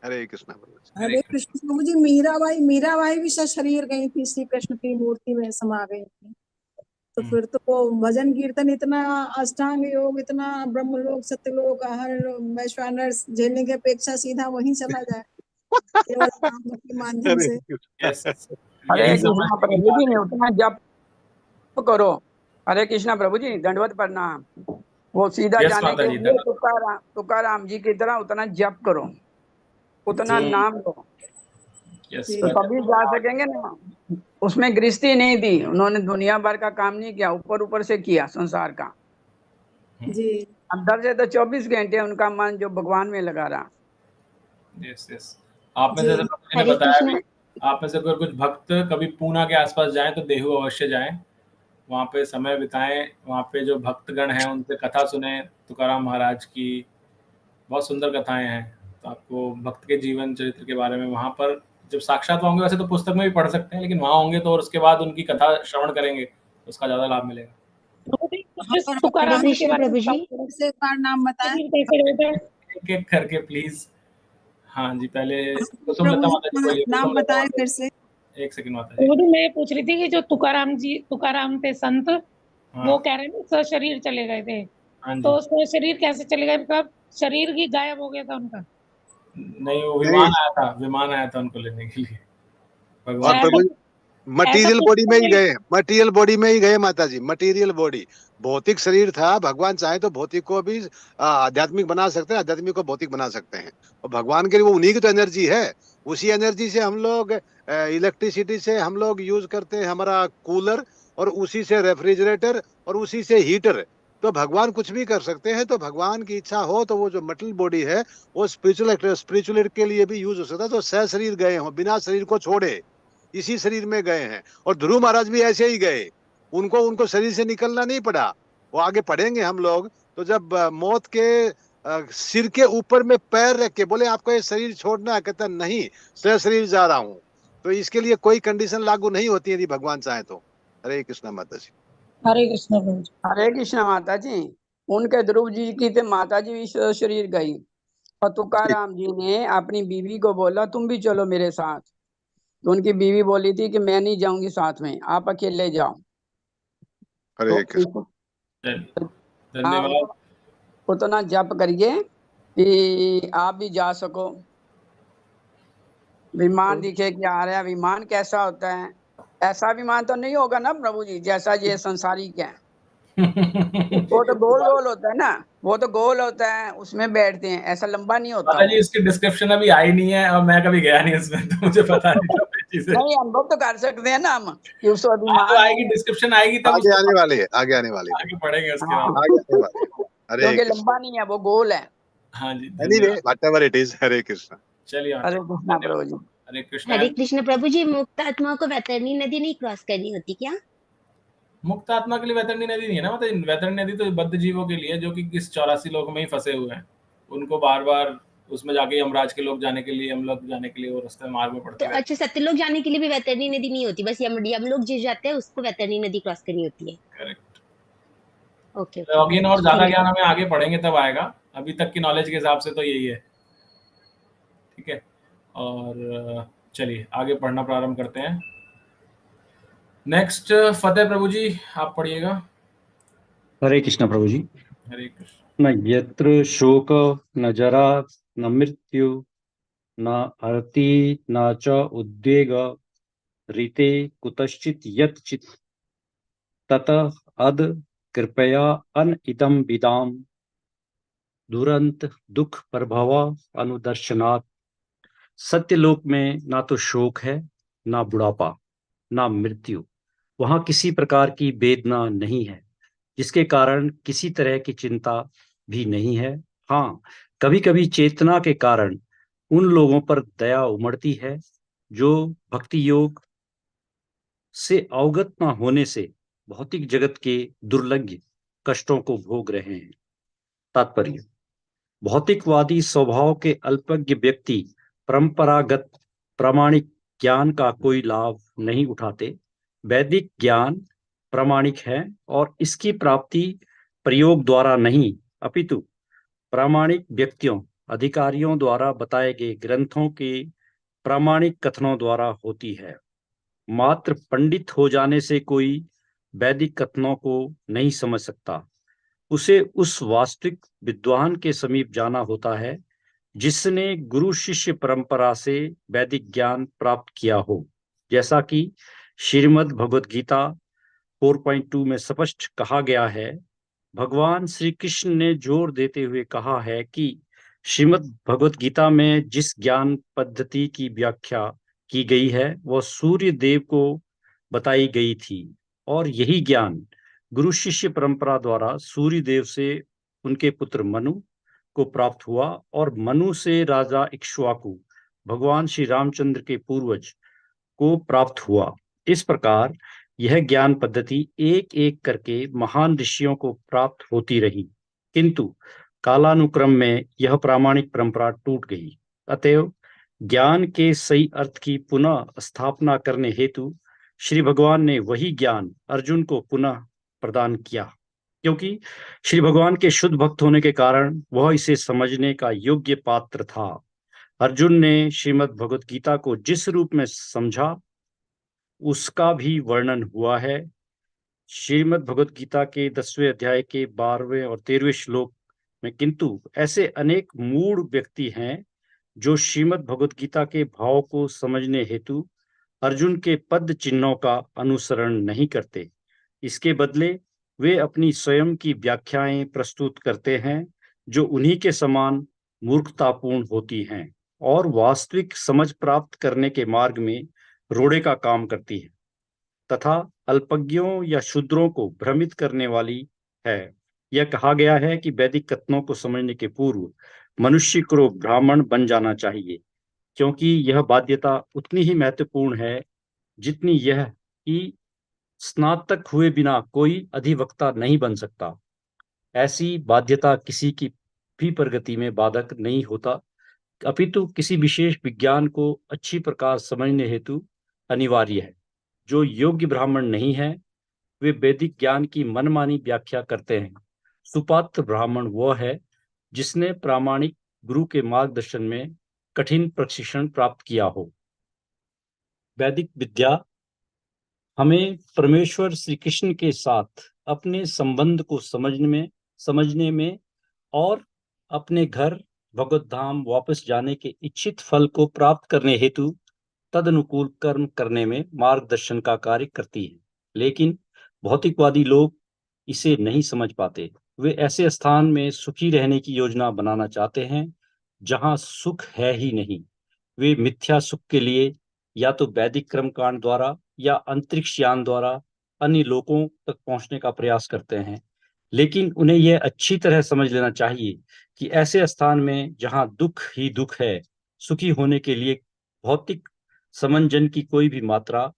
हरे कृष्णा प्रभु। हरे कृष्ण प्रभु जी। मीराबाई भी सशरीर गई थी, श्री कृष्ण की मूर्ति में समा गई थी। तो फिर तो वो भजन कीर्तन इतना, अष्टांग योग इतना, ब्रह्मलोक सत्यलोक हर वैश्वानर झेलने की अपेक्षा सीधा वहीं चला जाए केवल नाम के माध्यम से। हरे कृष्णा प्रभु जी ने उतना जप करो। हरे कृष्णा प्रभु जी, दंडवत प्रणाम। वो सीधा जाने के लिए तुकाराम जी की तरह उतना जप करो, उतना नाम लो, तो तभी जा सकेंगे ना। उसमें गृहस्थी नहीं थी, उन्होंने दुनिया भर का काम नहीं किया, ऊपर ऊपर से किया संसार का जी। अंदर से तो 24 घंटे उनका मन जो भगवान में लगा रहा। यस। आप में से मैंने बताया भी, आप में से अगर कुछ भक्त कभी पूना के आसपास जाएं तो देहू अवश्य जाएं, वहाँ पे समय बिताएं, वहाँ पे जो भक्तगण हैं उनसे कथा सुने, तुकाराम महाराज की बहुत सुंदर कथाएं हैं। तो आपको भक्त के जीवन चरित्र के बारे में वहाँ पर जब साक्षात होंगे, वैसे तो पुस्तक में भी पढ़ सकते हैं, लेकिन वहाँ होंगे तो और उसके बाद उनकी कथा श्रवण करेंगे तो उसका ज्यादा लाभ मिलेगा। तुकाराम जी के बारे में एक बार नाम बताएं एक एक करके प्लीज। हाँ जी, पहले कुसुमलता माता जी बोलिए। नाम बताएं फिर से। एक सेकंड माता जी। मैं पूछ रही थी कि जो तुकाराम थे संत, वो कह रहे हैं सशरीर चले गए थे, तो सशरीर कैसे चले गए? मतलब शरीर ही गायब हो गया था उनका? नहीं, वो विमान आया था उनको लेने के लिए। और प्रभु मटीरियल बॉडी में ही गए, मटीरियल बॉडी में ही गए माता जी, मटीरियल बॉडी। भौतिक शरीर था, भगवान चाहे तो भौतिक को भी आध्यात्मिक बना सकते हैं, आध्यात्मिक को भौतिक बना सकते हैं, और भगवान के लिए वो उन्हीं की तो एनर्जी है। उसी एनर्जी से हम लोग इलेक्ट्रिसिटी से हम लोग यूज करते हैं हमारा कूलर, और उसी से रेफ्रिजरेटर, और उसी से हीटर। तो भगवान कुछ भी कर सकते हैं, तो भगवान की इच्छा हो तो वो जो मटेरियल बॉडी है वो स्पिरिचुअल के लिए भी यूज हो सकता है। तो सह शरीर गए हो, बिना शरीर को छोड़े इसी शरीर में गए हैं। और ध्रुव महाराज भी ऐसे ही गए, उनको शरीर से निकलना नहीं पड़ा। वो आगे पढ़ेंगे हम लोग, तो जब मौत के सिर के ऊपर में पैर रख के बोले आपको ये शरीर छोड़ना है, कहता नहीं, सह शरीर जा रहा हूं। तो इसके लिए कोई कंडीशन लागू नहीं होती यदि भगवान चाहे तो। हरे कृष्णा माता जी। हरे कृष्णा प्रभु जी। हरे कृष्णा माता जी। उनके ध्रुव जी की तो माता जी भी शरीर गई, और तुकाराम जी ने अपनी बीवी को बोला तुम भी चलो मेरे साथ, तो उनकी बीवी बोली थी कि मैं नहीं जाऊंगी साथ में, आप अकेले जाओ। हरे तो कृष्ण। धन्यवाद। आप उतना जप करिए कि आप भी जा सको। विमान दिखे कि आ रहा है, विमान कैसा होता है? ऐसा विमान तो नहीं होगा ना प्रभु जी जैसा ये संसारिक है। वो तो गोल गोल होता है ना, वो तो गोल होता है, उसमें बैठते हैं, ऐसा लंबा नहीं होता। माता जी इसकी डिस्क्रिप्शन अभी आई नहीं है और मैं कभी गया नहीं इसमें, तो मुझे पता नहीं था चीजें। नहीं, अनुभव तो कर सकते हैं ना हम कि उसको तो विमान आएगी, डिस्क्रिप्शन आएगी तब आगे आने वाली है, आगे आने वाली है, आगे पढ़ेंगे उसके हाँ, बाद। आगे आने वाली है। हरे क्योंकि कृष्ण। लंबा नहीं है, वो गोल है। हाँ जी, एनीवे धन्यवाद। व्हाटएवर इट इज, हरे कृष्ण। चलिए हरे कृष्णा प्रभु जी। हरे कृष्ण। हरे कृष्ण प्रभु जी, मुक्त आत्मा को वैतरणी नदी नहीं क्रॉस करनी होती क्या? मुक्त आत्मा के लिए वैतरणी नदी नहीं है ना, मतलब वैतरणी नदी तो बद्ध जीवों के लिए जो कि इस 84 लोक में ही फंसे हुए हैं, उनको बार बार उसमें जाके यमराज के लोग जाने के लिए, हम लोग जाने के लिए वो रास्ते मार्ग में तो पड़ते रहते अच्छा, सत्यलोक जाने के लिए भी वैतरणी नदी नहीं होती, बस यमलोक जिस जाते हैं उसको वैतरणी नदी क्रॉस करनी होती है। हैं। करेक्ट। ओके ओके, लॉगिन और ज्यादा थैंक ज्ञान यू। हमें आगे पढ़ेंगे तब आएगा, अभी तक की नॉलेज के हिसाब से तो यही है। ठीक है, और चलिए आगे पढ़ना प्रारंभ करते हैं। नेक्स्ट फतेह प्रभु जी, आप पढ़िएगा। हरे कृष्ण प्रभु जी। हरे कृष्ण। न यत्र शोक न जरा न मृत्यु न अर्ति न च उद्वेग ऋते कुतश्चित् यत्चित् ततः अद कृपया अन इदं विदाम दुरंत दुख प्रभव अनुदर्शनात्। सत्यलोक में ना तो शोक है, ना बुढ़ापा, ना मृत्यु। वहां किसी प्रकार की वेदना नहीं है, जिसके कारण किसी तरह की चिंता भी नहीं है। हाँ, कभी कभी चेतना के कारण उन लोगों पर दया उमड़ती है जो भक्ति योग से अवगत न होने से भौतिक जगत के दुर्लभ कष्टों को भोग रहे हैं। तात्पर्य: भौतिकवादी स्वभाव के अल्पज्ञ व्यक्ति परंपरागत प्रामाणिक ज्ञान का कोई लाभ नहीं उठाते। वैदिक ज्ञान प्रामाणिक है और इसकी प्राप्ति प्रयोग द्वारा नहीं, अपितु प्रामाणिक व्यक्तियों, अधिकारियों द्वारा बताए गए ग्रंथों के प्रामाणिक कथनों द्वारा होती है। मात्र पंडित हो जाने से कोई वैदिक कथनों को नहीं समझ सकता। उसे उस वास्तविक विद्वान के समीप जाना होता है जिसने गुरु शिष्य परंपरा से वैदिक ज्ञान प्राप्त किया हो, जैसा कि श्रीमद् भगवद गीता 4.2 में स्पष्ट कहा गया है। भगवान श्री कृष्ण ने जोर देते हुए कहा है कि श्रीमद् भगवद गीता में जिस ज्ञान पद्धति की व्याख्या की गई है वह सूर्य देव को बताई गई थी, और यही ज्ञान गुरु शिष्य परंपरा द्वारा सूर्य देव से उनके पुत्र मनु को प्राप्त हुआ और मनु से राजा इक्ष्वाकु भगवान श्री रामचंद्र के पूर्वज को प्राप्त हुआ। इस प्रकार यह ज्ञान पद्धति एक एक करके महान ऋषियों को प्राप्त होती रही, किंतु कालानुक्रम में यह प्रामाणिक परंपरा टूट गई। अतएव ज्ञान के सही अर्थ की पुनः स्थापना करने हेतु श्री भगवान ने वही ज्ञान अर्जुन को पुनः प्रदान किया, क्योंकि श्री भगवान के शुद्ध भक्त होने के कारण वह इसे समझने का योग्य पात्र था। अर्जुन ने श्रीमद् भगवद गीता को जिस रूप में समझा उसका भी वर्णन हुआ है श्रीमद् भगवद गीता के 10वें अध्याय के 12वें और 13वें श्लोक में। किंतु ऐसे अनेक मूढ़ व्यक्ति हैं जो श्रीमद् भगवद गीता के भाव को समझने हेतु अर्जुन के पद चिन्हों का अनुसरण नहीं करते। इसके बदले वे अपनी स्वयं की व्याख्याएं प्रस्तुत करते हैं जो उन्हीं के समान मूर्खतापूर्ण होती हैं और वास्तविक समझ प्राप्त करने के मार्ग में रोड़े का काम करती है तथा अल्पज्ञों या शूद्रों को भ्रमित करने वाली है। यह कहा गया है कि वैदिक कथनों को समझने के पूर्व मनुष्य को ब्राह्मण बन जाना चाहिए, क्योंकि यह बाध्यता उतनी ही महत्वपूर्ण है जितनी यह कि स्नातक हुए बिना कोई अधिवक्ता नहीं बन सकता। ऐसी बाध्यता किसी की भी प्रगति में बाधक नहीं होता, अपितु किसी विशेष विज्ञान को अच्छी प्रकार समझने हेतु अनिवार्य है। जो योग्य ब्राह्मण नहीं है वे वैदिक ज्ञान की मनमानी व्याख्या करते हैं। सुपात्र ब्राह्मण वह है जिसने प्रामाणिक गुरु के मार्गदर्शन में कठिन प्रशिक्षण प्राप्त किया हो। वैदिक विद्या हमें परमेश्वर श्री कृष्ण के साथ अपने संबंध को समझने में और अपने घर भगवत धाम वापस जाने के इच्छित फल को प्राप्त करने हेतु तदनुकूल कर्म करने में मार्गदर्शन का कार्य करती है। लेकिन भौतिकवादी लोग इसे नहीं समझ पाते। वे ऐसे स्थान में सुखी रहने की योजना बनाना चाहते हैं जहां सुख है ही नहीं। वे मिथ्या सुख के लिए या तो वैदिक कर्मकांड द्वारा या अंतरिक्ष यान द्वारा अन्य लोगों तक पहुंचने का प्रयास करते हैं। लेकिन उन्हें यह अच्छी तरह समझ लेना चाहिए कि ऐसे स्थान में जहां दुख ही दुख है, सुखी होने के लिए भौतिक समंजन की कोई भी मात्रा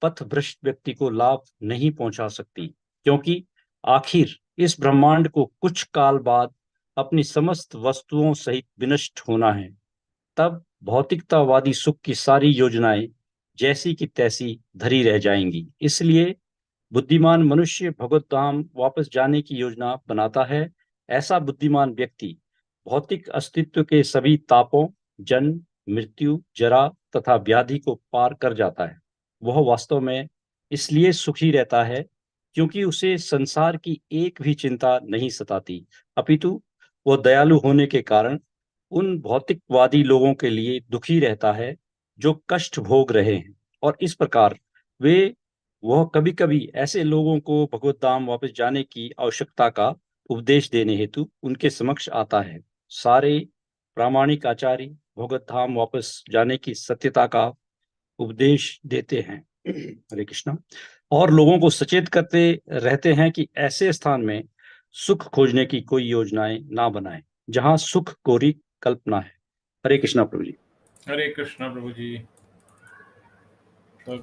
पथभ्रष्ट व्यक्ति को लाभ नहीं पहुंचा सकती, क्योंकि आखिर इस ब्रह्मांड को कुछ काल बाद अपनी समस्त वस्तुओं सहित विनष्ट होना है। तब भौतिकतावादी सुख की सारी योजनाएं जैसी की तैसी धरी रह जाएंगी। इसलिए बुद्धिमान मनुष्य भगवत धाम वापस जाने की योजना बनाता है। ऐसा बुद्धिमान व्यक्ति भौतिक अस्तित्व के सभी तापों, जन्म, मृत्यु, जरा तथा व्याधि को पार कर जाता है। वह वास्तव में इसलिए सुखी रहता है क्योंकि उसे संसार की एक भी चिंता नहीं सताती, अपितु वह दयालु होने के कारण उन भौतिकवादी लोगों के लिए दुखी रहता है जो कष्ट भोग रहे हैं। और इस प्रकार वह कभी कभी ऐसे लोगों को भगवत धाम वापस जाने की आवश्यकता का उपदेश देने हेतु उनके समक्ष आता है। सारे प्रामाणिक आचार्य भगवत धाम वापस जाने की सत्यता का उपदेश देते हैं। हरे कृष्णा। और लोगों को सचेत करते रहते हैं कि ऐसे स्थान में सुख खोजने की कोई योजनाएं ना बनाएं जहां सुख कोरी कल्पना है। हरे कृष्णा प्रभु जी। हरे कृष्णा प्रभु जी। तो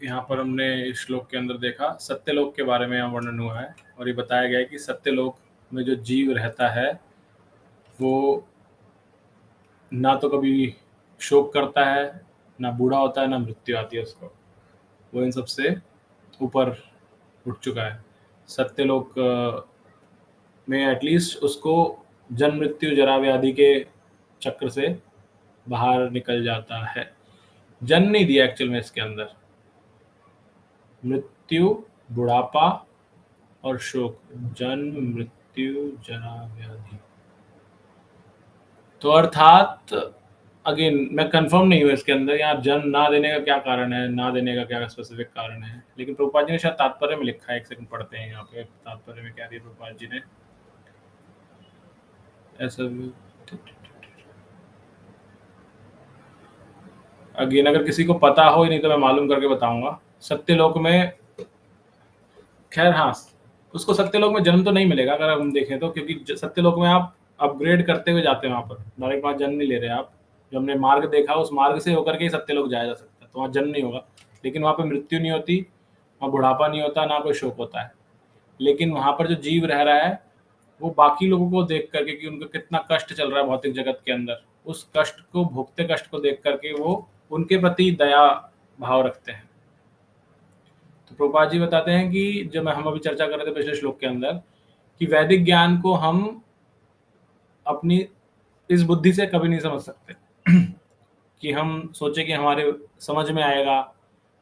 यहाँ पर हमने इस श्लोक के अंदर देखा सत्यलोक के बारे में यहाँ वर्णन हुआ है और ये बताया गया है कि सत्यलोक में जो जीव रहता है वो ना तो कभी शोक करता है, ना बूढ़ा होता है, ना मृत्यु आती है उसको। वो इन सबसे ऊपर उठ चुका है। सत्यलोक में एटलीस्ट उसको जन्म मृत्यु जरा व्याधि के चक्र से बाहर निकल जाता है। जन्म नहीं दिया एक्चुअल में इसके अंदर, मृत्यु, बुढ़ापा और शोक, जन्म मृत्यु जरा व्याधि। तो अर्थात अगेन मैं कंफर्म नहीं हूँ इसके अंदर यहाँ जन्म ना देने का क्या कारण है, ना देने का क्या स्पेसिफिक कारण है, लेकिन प्रभुपाद जी ने शायद तात्पर्य में लिखा है। एक सेकंड पढ़ते हैं यहाँ पे तात्पर्य में क्या दिया प्रभुपाद जी ने। ऐसा अगेन अगर किसी को पता हो, नहीं तो मैं मालूम करके बताऊंगा। सत्यलोक में खैर हाँ, उसको सत्यलोक में जन्म तो नहीं मिलेगा अगर हम देखें तो, क्योंकि सत्यलोक में आप अपग्रेड करते हुए जाते हैं। वहाँ पर डायरेक्ट वहाँ जन्म नहीं ले रहे आप। जो हमने मार्ग देखा उस मार्ग से होकर के ही सत्यलोक जाया जा सकता है, तो वहाँ जन्म नहीं होगा। लेकिन वहाँ पे मृत्यु नहीं होती, वहाँ बुढ़ापा नहीं होता, ना कोई शोक होता है। लेकिन वहाँ पर जो जीव रह रहा है वो बाकी लोगों को देख करके कि उनको कितना कष्ट चल रहा है भौतिक जगत के अंदर, उस कष्ट को, भोगते कष्ट को देख करके वो उनके प्रति दया भाव रखते हैं। तो प्रभुपाद जी बताते हैं कि जब हम अभी चर्चा कर रहे थे पिछले श्लोक के अंदर कि वैदिक ज्ञान को हम अपनी इस बुद्धि से कभी नहीं समझ सकते कि हम सोचे कि हमारे समझ में आएगा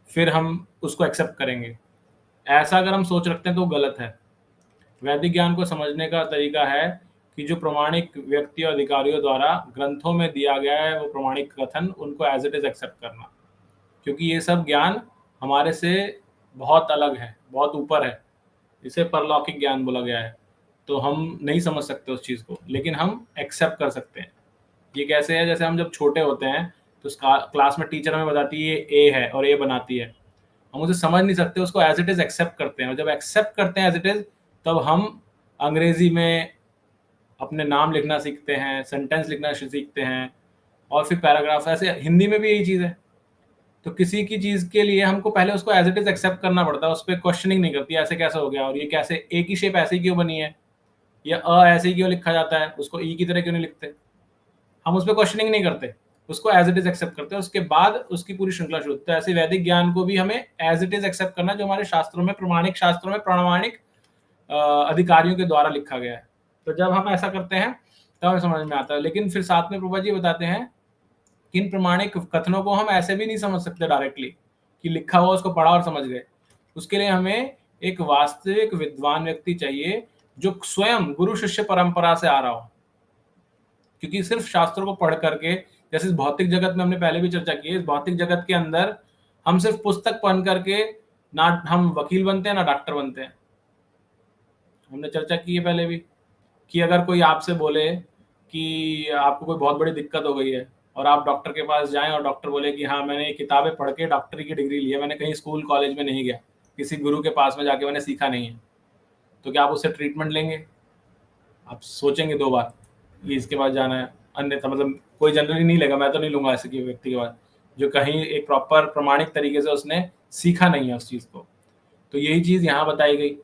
फिर हम उसको एक्सेप्ट करेंगे। ऐसा अगर हम सोच रखते हैं तो गलत है। वैदिक ज्ञान को समझने का तरीका है कि जो प्रमाणिक व्यक्ति और अधिकारियों द्वारा ग्रंथों में दिया गया है वो प्रमाणिक कथन, उनको एज इट इज एक्सेप्ट करना, क्योंकि ये सब ज्ञान हमारे से बहुत अलग है, बहुत ऊपर है। इसे परलौकिक ज्ञान बोला गया है, तो हम नहीं समझ सकते उस चीज़ को, लेकिन हम एक्सेप्ट कर सकते हैं। ये कैसे है? जैसे हम जब छोटे होते हैं तो क्लास में टीचर हमें बताती है ए है और ए बनाती है, हम उसे समझ नहीं सकते, उसको एज इट इज एक्सेप्ट करते हैं। और जब एक्सेप्ट करते हैं एज इट इज, तब हम अंग्रेजी में अपने नाम लिखना सीखते हैं, सेंटेंस लिखना सीखते हैं, और फिर पैराग्राफ। ऐसे हिंदी में भी यही चीज़ है। तो किसी की चीज़ के लिए हमको पहले उसको एज इट इज एक्सेप्ट करना पड़ता है, उस पर क्वेश्चनिंग नहीं करती ऐसे कैसे हो गया, और ये कैसे, ए की शेप ऐसे क्यों बनी है, या अ ऐसे क्यों लिखा जाता है, उसको ई की तरह क्यों नहीं लिखते। हम उस पर क्वेश्चनिंग नहीं करते, उसको एज इट इज एक्सेप्ट करते हैं, उसके बाद उसकी पूरी श्रृंखला शुरू होती है। ऐसे वैदिक ज्ञान को भी हमें एज इट इज एक्सेप्ट करना, जो हमारे शास्त्रों में, प्रमाणिक शास्त्रों में, प्रामाणिक अधिकारियों के द्वारा लिखा गया है। तो जब हम ऐसा करते हैं तब समझ में आता है। लेकिन फिर साथ में प्रभुपाद जी बताते हैं कि इन प्रमाणिक कथनों को हम ऐसे भी नहीं समझ सकते डायरेक्टली कि लिखा हुआ उसको पढ़ा और समझ गए। उसके लिए हमें एक वास्तविक विद्वान व्यक्ति चाहिए जो स्वयं गुरु शिष्य परंपरा से आ रहा हो। क्योंकि सिर्फ शास्त्रों को पढ़ करके, जैसे इस भौतिक जगत में हमने पहले भी चर्चा की है, इस भौतिक जगत के अंदर हम सिर्फ पुस्तक पढ़ करके ना हम वकील बनते हैं ना डॉक्टर बनते हैं। हमने चर्चा की है पहले भी कि अगर कोई आपसे बोले कि आपको कोई बहुत बड़ी दिक्कत हो गई है और आप डॉक्टर के पास जाएं और डॉक्टर बोले कि हाँ मैंने किताबें पढ़ के डॉक्टरी की डिग्री ली है, मैंने कहीं स्कूल कॉलेज में नहीं गया, किसी गुरु के पास में जाके मैंने सीखा नहीं है, तो क्या आप उससे ट्रीटमेंट लेंगे? आप सोचेंगे 2 बार कि इसके पास जाना है। अन्यथा मतलब कोई जनरली नहीं लेगा, मैं तो नहीं लूंगा ऐसे व्यक्ति के पास जो कहीं एक प्रॉपर प्रमाणिक तरीके से उसने सीखा नहीं है उस चीज को। तो यही चीज यहाँ बताई गई।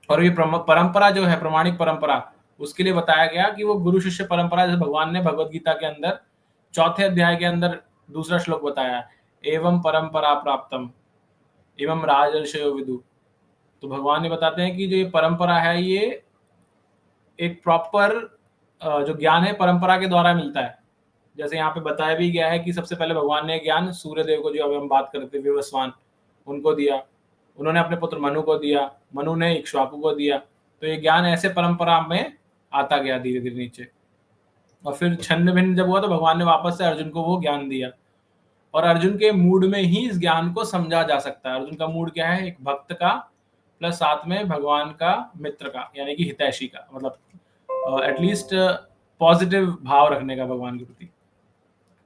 और ये परंपरा जो है, प्रमाणिक परंपरा, उसके लिए बताया गया कि वो गुरु शिष्य परंपरा, जैसे भगवान ने भगवत गीता के अंदर 4थे अध्याय के अंदर दूसरा श्लोक बताया, एवं परंपरा प्राप्तम एवं राजर्षयो विदु। तो भगवान ने बताते हैं कि जो ये परंपरा है ये एक प्रॉपर जो ज्ञान है परंपरा के द्वारा मिलता है। जैसे यहाँ पे बताया भी गया है कि सबसे पहले भगवान ने ज्ञान सूर्य देव को, जो अभी हम बात करते थे विवस्वान, उनको दिया, उन्होंने अपने पुत्र मनु को दिया, मनु ने इक्ष्वाकु को दिया। तो ये ज्ञान ऐसे परंपरा में आता गया धीरे धीरे नीचे। और फिर छन्न भिन्न जब हुआ तो भगवान ने वापस से अर्जुन को वो ज्ञान दिया, और अर्जुन के मूड में ही इस ज्ञान को समझा जा सकता है। अर्जुन का मूड क्या है? एक भक्त का प्लस साथ में भगवान का मित्र का, यानी कि हितैषी का, मतलब एटलीस्ट पॉजिटिव भाव रखने का भगवान के प्रति।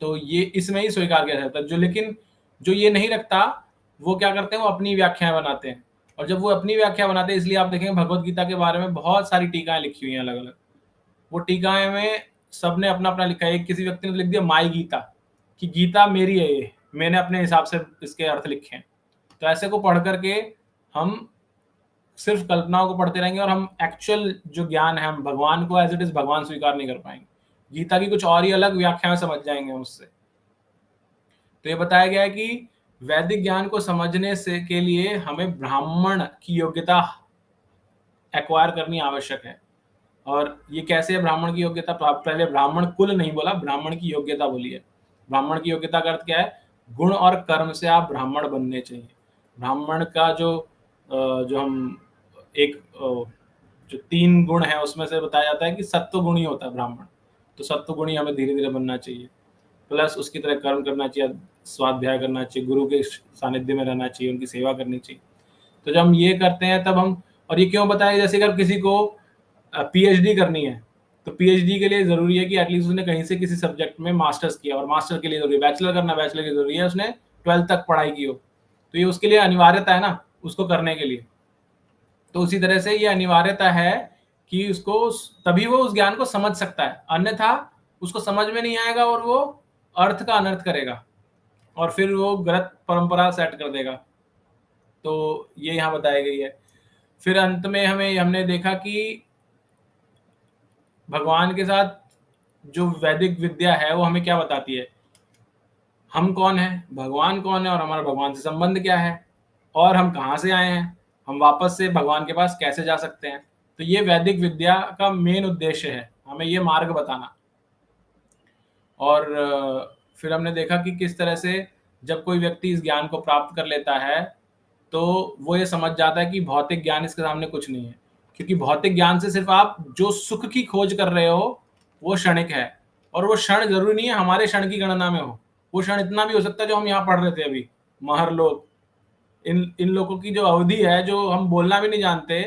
तो ये इसमें ही स्वीकार किया जाता है। जो लेकिन जो ये नहीं रखता वो क्या करते हैं? वो अपनी व्याख्याएं बनाते हैं। और जब वो अपनी व्याख्या बनाते हैं, इसलिए आप देखेंगे भगवत गीता के बारे में बहुत सारी टीकाएं लिखी हुई हैं अलग अलग। वो टीकाएं में सबने अपना अपना लिखा है। एक किसी व्यक्ति ने लिख दिया माई गीता, कि गीता मेरी है, ये मैंने अपने हिसाब से इसके अर्थ लिखे हैं। तो ऐसे को पढ़ करके हम सिर्फ कल्पनाओं को पढ़ते रहेंगे और हम एक्चुअल जो ज्ञान है, हम भगवान को एज इट इज भगवान स्वीकार नहीं कर पाएंगे। गीता की कुछ और ही अलग व्याख्याएं समझ जाएंगे उससे। तो ये बताया गया है कि वैदिक ज्ञान को समझने से के लिए हमें ब्राह्मण की योग्यता एक्वायर करनी आवश्यक है। और ये कैसे है ब्राह्मण की योग्यता? पहले ब्राह्मण कुल नहीं बोला, ब्राह्मण की योग्यता बोली है। ब्राह्मण की योग्यता का अर्थ क्या है? गुण और कर्म से आप ब्राह्मण बनने चाहिए। ब्राह्मण का जो हम एक जो 3 गुण है उसमें से बताया जाता है कि सत्व गुणी होता है ब्राह्मण। तो सत्व गुणी हमें धीरे धीरे बनना चाहिए, प्लस उसकी तरह कर्म करना चाहिए, स्वाध्याय करना चाहिए, गुरु के सानिध्य में रहना चाहिए, उनकी सेवा करनी चाहिए। तो जब हम ये करते हैं तब हम, और ये क्यों बताया, जैसे अगर किसी को पीएचडी करनी है तो पीएचडी के लिए जरूरी है कि एटलीस्ट उसने कहीं से किसी सब्जेक्ट में मास्टर्स किया, और मास्टर के लिए जरूरी है। बैचलर करना, बैचलर की जरूरी है उसने 12th तक पढ़ाई की हो। तो ये उसके लिए अनिवार्यता है ना उसको करने के लिए। तो उसी तरह से ये अनिवार्यता है कि उसको, तभी वो उस ज्ञान को समझ सकता है, अन्यथा उसको समझ में नहीं आएगा और वो अर्थ का अनर्थ करेगा और फिर वो गलत परंपरा सेट कर देगा। तो ये यहाँ बताई गई है। फिर अंत में हमने देखा कि भगवान के साथ जो वैदिक विद्या है वो हमें क्या बताती है, हम कौन है, भगवान कौन है, और हमारा भगवान से संबंध क्या है, और हम कहाँ से आए हैं, हम वापस से भगवान के पास कैसे जा सकते हैं। तो ये वैदिक विद्या का मेन उद्देश्य है, हमें ये मार्ग बताना। और फिर हमने देखा कि किस तरह से जब कोई व्यक्ति इस ज्ञान को प्राप्त कर लेता है तो वो ये समझ जाता है कि भौतिक ज्ञान इसके सामने कुछ नहीं है। क्योंकि भौतिक ज्ञान से सिर्फ आप जो सुख की खोज कर रहे हो वो क्षणिक है, और वो क्षण जरूरी नहीं है हमारे क्षण की गणना में हो। वो क्षण इतना भी हो सकता है जो हम यहाँ पढ़ रहे थे अभी, महर लोग, इन लोगों की जो अवधि है, जो हम बोलना भी नहीं जानते,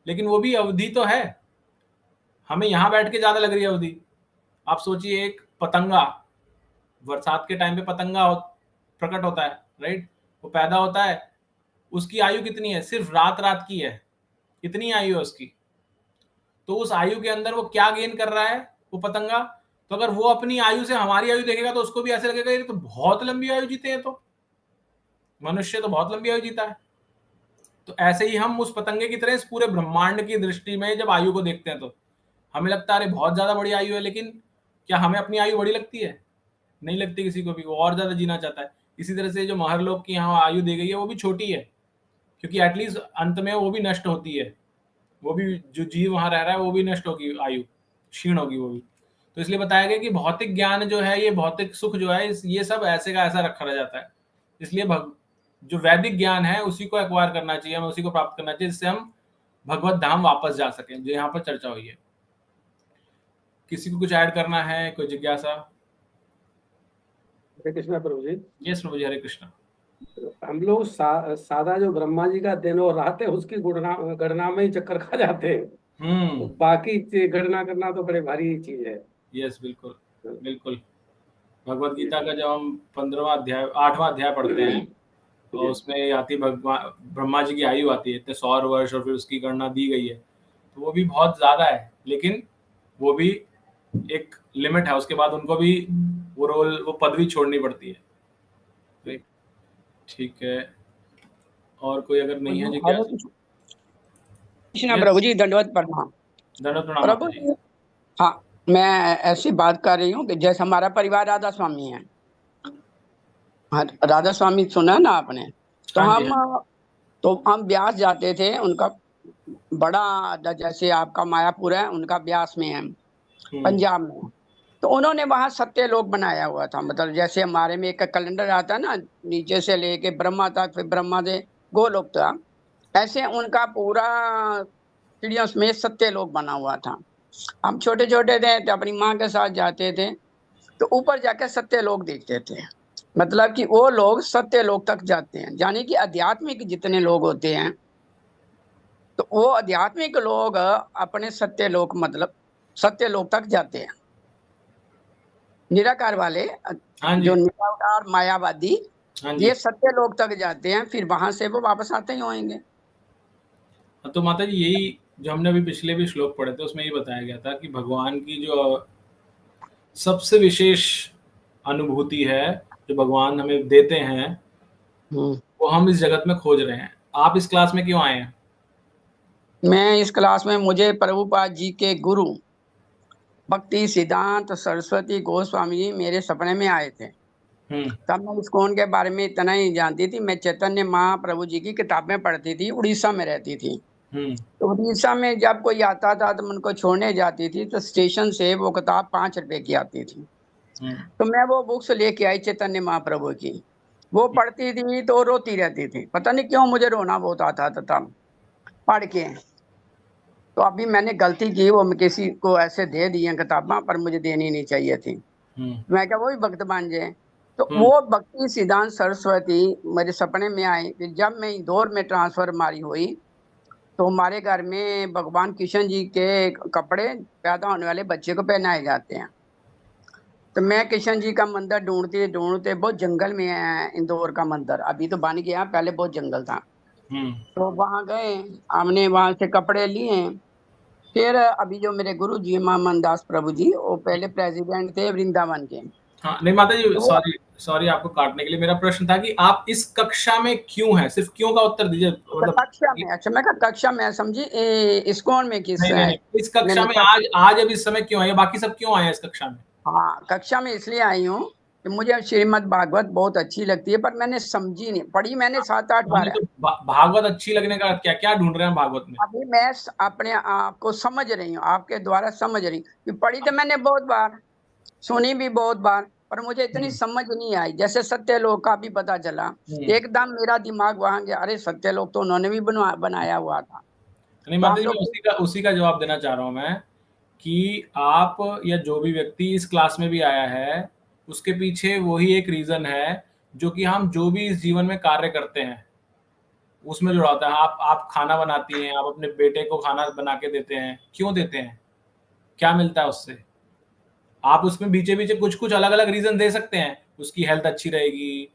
लेकिन वो भी अवधि तो है। हमें यहाँ बैठ के ज्यादा लग रही है अवधि। आप सोचिए, एक पतंगा, बरसात के टाइम पे पतंगा प्रकट होता है, राइट, वो पैदा होता है, उसकी आयु कितनी है? सिर्फ रात रात की है, इतनी आयु है उसकी। तो उस आयु के अंदर वो क्या गेन कर रहा है वो पतंगा? तो अगर वो अपनी आयु से हमारी आयु देखेगा तो उसको भी ऐसे लगेगा ये तो बहुत लंबी आयु जीते हैं, तो मनुष्य तो बहुत लंबी आयु जीता है। तो ऐसे ही हम उस पतंगे की तरह इस पूरे ब्रह्मांड की दृष्टि में जब आयु को देखते हैं तो हमें लगता है अरे बहुत ज्यादा बड़ी आयु है, लेकिन क्या हमें अपनी आयु बड़ी लगती है? नहीं लगती किसी को भी, वो और ज्यादा जीना चाहता है। इसी तरह से जो महरलोक की यहाँ आयु दी गई है वो भी छोटी है, क्योंकि एटलीस्ट अंत में वो भी नष्ट होती है, वो भी जो जीव वहां रह रहा है वो भी नष्ट होगी, आयु क्षीण होगी वो भी। तो इसलिए बताया गया कि भौतिक ज्ञान जो है, ये भौतिक सुख जो है, ये सब ऐसे का ऐसा रखा रह जाता है। इसलिए जो वैदिक ज्ञान है उसी को एक्वायर करना चाहिए, हमें उसी को प्राप्त करना चाहिए, जिससे हम भगवत धाम वापस जा सकें, जो यहाँ पर चर्चा हुई है। किसी को कुछ ऐड करना है, कोई जिज्ञासा? हरे कृष्णा प्रभु जी। यस प्रभु जी, हरे कृष्णा। हम लोग सादा जो ब्रह्मा जी का दिन और रात है उसकी गणना में ही चक्कर खा जाते हैं। तो बाकी गणना करना तो बड़े भारी चीज है। यस, बिल्कुल बिल्कुल। भगवत गीता का जब हम 15वां अध्याय 8वां अध्याय पढ़ते हैं तो उसमें आती भगवान ब्रह्मा जी की आयु आती है इतने 100 वर्ष, और फिर उसकी गणना दी गई है, तो वो भी बहुत ज्यादा है, लेकिन वो भी एक लिमिट है, उसके बाद उनको भी वो पदवी छोड़नी पड़ती है। ठीक है, और कोई अगर नहीं है जिज्ञासा? कृष्णा प्रभु जी, दंडवत प्रणाम। दंडवत प्रणाम प्रभु जी। हाँ, मैं ऐसी बात कर रही हूँ कि जैसे हमारा परिवार राधा स्वामी है। हाँ, राधा स्वामी सुना ना आपने? तो हम ब्यास जाते थे, उनका बड़ा जैसे आपका मायापुर है, उनका ब्यास में है, पंजाब में। तो उन्होंने वहां सत्यलोक बनाया हुआ था। मतलब जैसे हमारे में एक कैलेंडर आता है ना, नीचे से लेके ब्रह्मा तक, फिर ब्रह्मा से गोलोक तक, ऐसे उनका पूरा चिड़ियों में सत्यलोक बना हुआ था। हम छोटे छोटे थे तो अपनी माँ के साथ जाते थे, तो ऊपर जाकर सत्यलोक देखते थे। मतलब कि वो लोग सत्यलोक तक जाते हैं, यानी कि आध्यात्मिक जितने लोग होते हैं, तो वो आध्यात्मिक लोग अपने सत्यलोक, मतलब सत्यलोक तक जाते हैं। निराकार वाले जो निराकार मायावादी, ये सत्यलोक तक जाते हैं, फिर वहां से वो वापस आते ही होंगे। तो माता जी, यही जो हमने अभी पिछले भी श्लोक पढ़े थे उसमें ये बताया गया था कि भगवान की जो सबसे विशेष अनुभूति है जो भगवान हमें देते हैं, वो हम इस जगत में खोज रहे हैं। आप इस क्लास में क्यों आए हैं? मैं इस क्लास में, मुझे प्रभुपाद जी के गुरु भक्ति सिद्धांत सरस्वती गोस्वामी जी मेरे सपने में आए थे। तब मैं इस्कॉन के बारे में इतना ही जानती थी। मैं चैतन्य महाप्रभु जी की किताबें पढ़ती थी, उड़ीसा में रहती थी। तो उड़ीसा में जब कोई आता था तो उनको छोड़ने जाती थी, तो स्टेशन से वो किताब 5 रुपए की आती थी। तो मैं वो बुक्स लेके आई चैतन्य महाप्रभु की, वो पढ़ती थी तो रोती रहती थी। पता नहीं क्यों मुझे रोना बहुत आता था तब पढ़ के। तो अभी मैंने गलती की, वो किसी को ऐसे दे दी किताबें, पर मुझे देनी नहीं चाहिए थी। मैं क्या वही भक्त बन जाए। तो वो भक्ति सिद्धांत सरस्वती मेरे सपने में आई। फिर जब मैं इंदौर में ट्रांसफर मारी हुई, तो हमारे घर में भगवान कृष्ण जी के कपड़े पैदा होने वाले बच्चे को पहनाए जाते हैं। तो मैं कृष्ण जी का मंदिर ढूंढते ढूंढते, बहुत जंगल में है इंदौर का मंदिर, अभी तो बन गया, पहले बहुत जंगल था। तो वहां गए, हमने वहां से कपड़े लिए। फिर अभी जो मेरे गुरु जी मामन दास प्रभु जी, वो पहले प्रेसिडेंट थे वृंदावन के। हाँ, नहीं माता जी, सॉरी आपको काटने के लिए। मेरा प्रश्न था कि आप इस कक्षा में क्यों हैं, सिर्फ क्यों का उत्तर दीजिए। मतलब कक्षा में? अच्छा, मैं कक्षा में समझी इस्कॉन में किस नहीं, नहीं, इस कक्षा में आज अब इस समय क्यों आए, बाकी सब क्यों आए हैं इस कक्षा में? हाँ, कक्षा में इसलिए आई हूँ कि मुझे श्रीमद् भागवत बहुत अच्छी लगती है, पर मैंने समझी नहीं, पढ़ी मैंने 7-8 बार है। भागवत अच्छी लगने का क्या क्या ढूंढ रहे हैं भागवत में? अभी मैं अपने आप को समझ रही हूँ, आपके द्वारा समझ रही हूँ। पढ़ी तो मैंने बहुत बार, सुनी भी बहुत बार, पर मुझे इतनी समझ नहीं आई। जैसे सत्यलोक का भी पता चला, एकदम मेरा दिमाग वहां गया, अरे सत्यलोक तो उन्होंने भी बनाया हुआ था। नहीं माता जी, उसी का जवाब देना चाह रहा हूँ मैं कि आप या जो भी व्यक्ति इस क्लास में भी आया है, उसके पीछे वही एक रीजन है जो कि हम जो भी इस जीवन में कार्य करते हैं उसमें जुड़ा होता है। आप खाना बनाती हैं, आप अपने बेटे को खाना बना के देते हैं, क्यों देते हैं, क्या मिलता है उससे? आप उसमें बीचे बीचे कुछ कुछ अलग अलग रीजन दे सकते हैं। उसकी हेल्थ अच्छी रहेगी,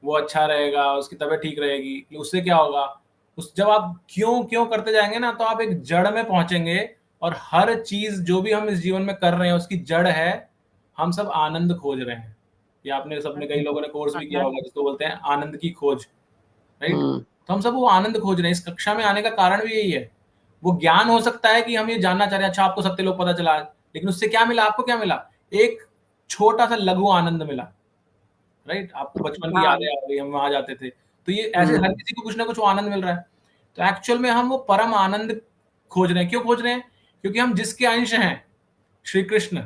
वो अच्छा रहेगा, उसकी तबीयत ठीक रहेगी, उससे क्या होगा? जब आप क्यों क्यों करते जाएंगे ना, तो आप एक जड़ में पहुंचेंगे। और हर चीज जो भी हम इस जीवन में कर रहे हैं उसकी जड़ है, हम सब आनंद खोज रहे हैं। ये आपने सबने, कई लोगों ने कोर्स भी किया होगा जिसको बोलते हैं आनंद की खोज, राइट? तो हम सब वो आनंद खोज रहे हैं। इस कक्षा में आने का कारण भी यही है। वो ज्ञान हो सकता है कि हम ये जानना चाह रहे हैं, अच्छा आपको सत्यलोक पता चला, लेकिन उससे क्या मिला? आपको क्या मिला? एक छोटा सा लघु आनंद मिला, राइट? आपको बचपन की यादें आ गई, हम वहां जाते थे। तो ये ऐसे हर किसी को कुछ ना कुछ आनंद मिल रहा है। तो एक्चुअल में हम वो परम आनंद खोज रहे हैं। क्यों खोज रहे हैं? क्योंकि हम जिसके अंश हैं, श्री कृष्ण,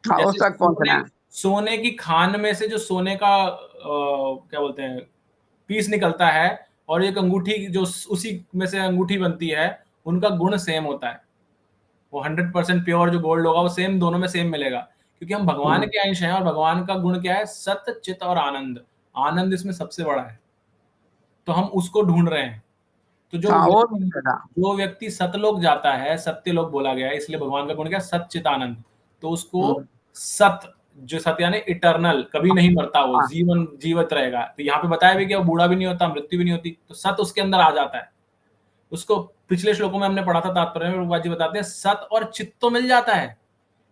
हाँ, उस जैसे तक पहुंचना है। सोने की खान में से जो सोने का क्या बोलते हैं पीस निकलता है, और एक अंगूठी जो उसी में से अंगूठी बनती है, उनका गुण सेम होता है। वो 100% प्योर जो गोल्ड होगा वो सेम, दोनों में सेम मिलेगा, क्योंकि हम भगवान के अंश हैं, और भगवान का गुण क्या है? सत्य, चित और आनंद। आनंद इसमें सबसे बड़ा है, तो हम उसको ढूंढ रहे हैं। तो हाँ, वो भी मिलेगा। जो व्यक्ति सतलोक जाता है, सत्यलोक बोला गया है, इसलिए भगवान का गुण क्या? सच्चित आनंद। तो उसको सत, जो सत्य यानी इटर्नल, कभी नहीं मरता, वो जीवन जीवित रहेगा। तो यहाँ पे बताया भी कि वो बूढ़ा भी नहीं होता, मृत्यु भी नहीं होती, तो सत उसके अंदर आ जाता है। उसको पिछले श्लोकों में हमने पढ़ा था तात्पर्य में, प्रभुपाद जी बताते हैं सत और चित्त तो मिल जाता है,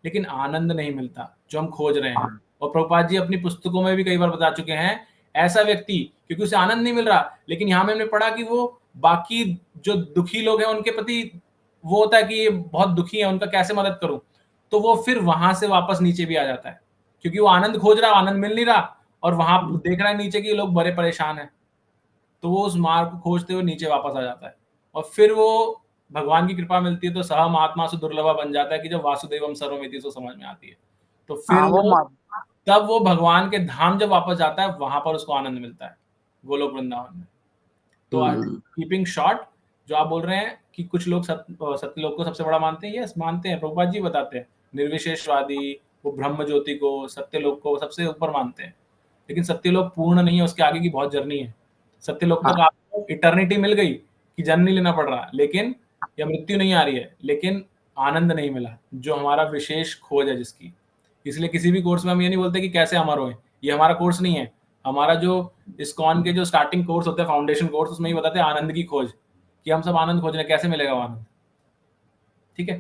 लेकिन आनंद नहीं मिलता जो हम खोज रहे हैं। और प्रभुपाद जी अपनी पुस्तकों में भी कई बार बता चुके हैं, ऐसा व्यक्ति, क्योंकि उसे आनंद नहीं मिल रहा, लेकिन यहाँ में हमने पढ़ा कि वो बाकी जो दुखी लोग हैं उनके प्रति वो होता है कि ये बहुत दुखी है, उनका कैसे मदद करूं, तो वो फिर वहां से वापस नीचे भी आ जाता है, क्योंकि वो आनंद खोज रहा, आनंद मिल नहीं रहा, और वहां देख रहा है नीचे कि लोग बड़े परेशान हैं, तो वो उस मार्ग को खोजते हुए नीचे वापस आ जाता है। और फिर वो भगवान की कृपा मिलती है तो सहम आत्मा से दुर्लभा बन जाता है, कि जब वासुदेवम सर्वमिति से समझ में आती है, तो फिर तब वो भगवान के धाम जब वापस जाता है, वहां पर उसको आनंद मिलता है, गोलोक वृंदावन में। तो कीपिंग शॉर्ट, जो आप बोल रहे हैं कि कुछ लोग सत्यलोक को सबसे बड़ा मानते हैं, यस मानते हैं, प्रभुपाद जी बताते हैं, निर्विशेषवादी वो ब्रह्म ज्योति को, सत्यलोक को सबसे ऊपर मानते हैं, लेकिन सत्यलोक पूर्ण नहीं है, उसके आगे की बहुत जर्नी है। सत्यलोक तक आपको इटर्निटी मिल गई कि जन्म नहीं लेना पड़ रहा, लेकिन या मृत्यु नहीं आ रही है, लेकिन आनंद नहीं मिला, जो हमारा विशेष खोज है जिसकी। इसलिए किसी भी कोर्स में हम ये नहीं बोलते कि कैसे अमर होए, ये हमारा कोर्स नहीं है। हमारा जो इस्कॉन के जो स्टार्टिंग कोर्स होते हैं, फाउंडेशन कोर्स, उसमें ही बताते हैं आनंद की खोज, कि हम सब आनंद खोज रहे हैं, कैसे मिलेगा वो आनंद। ठीक है,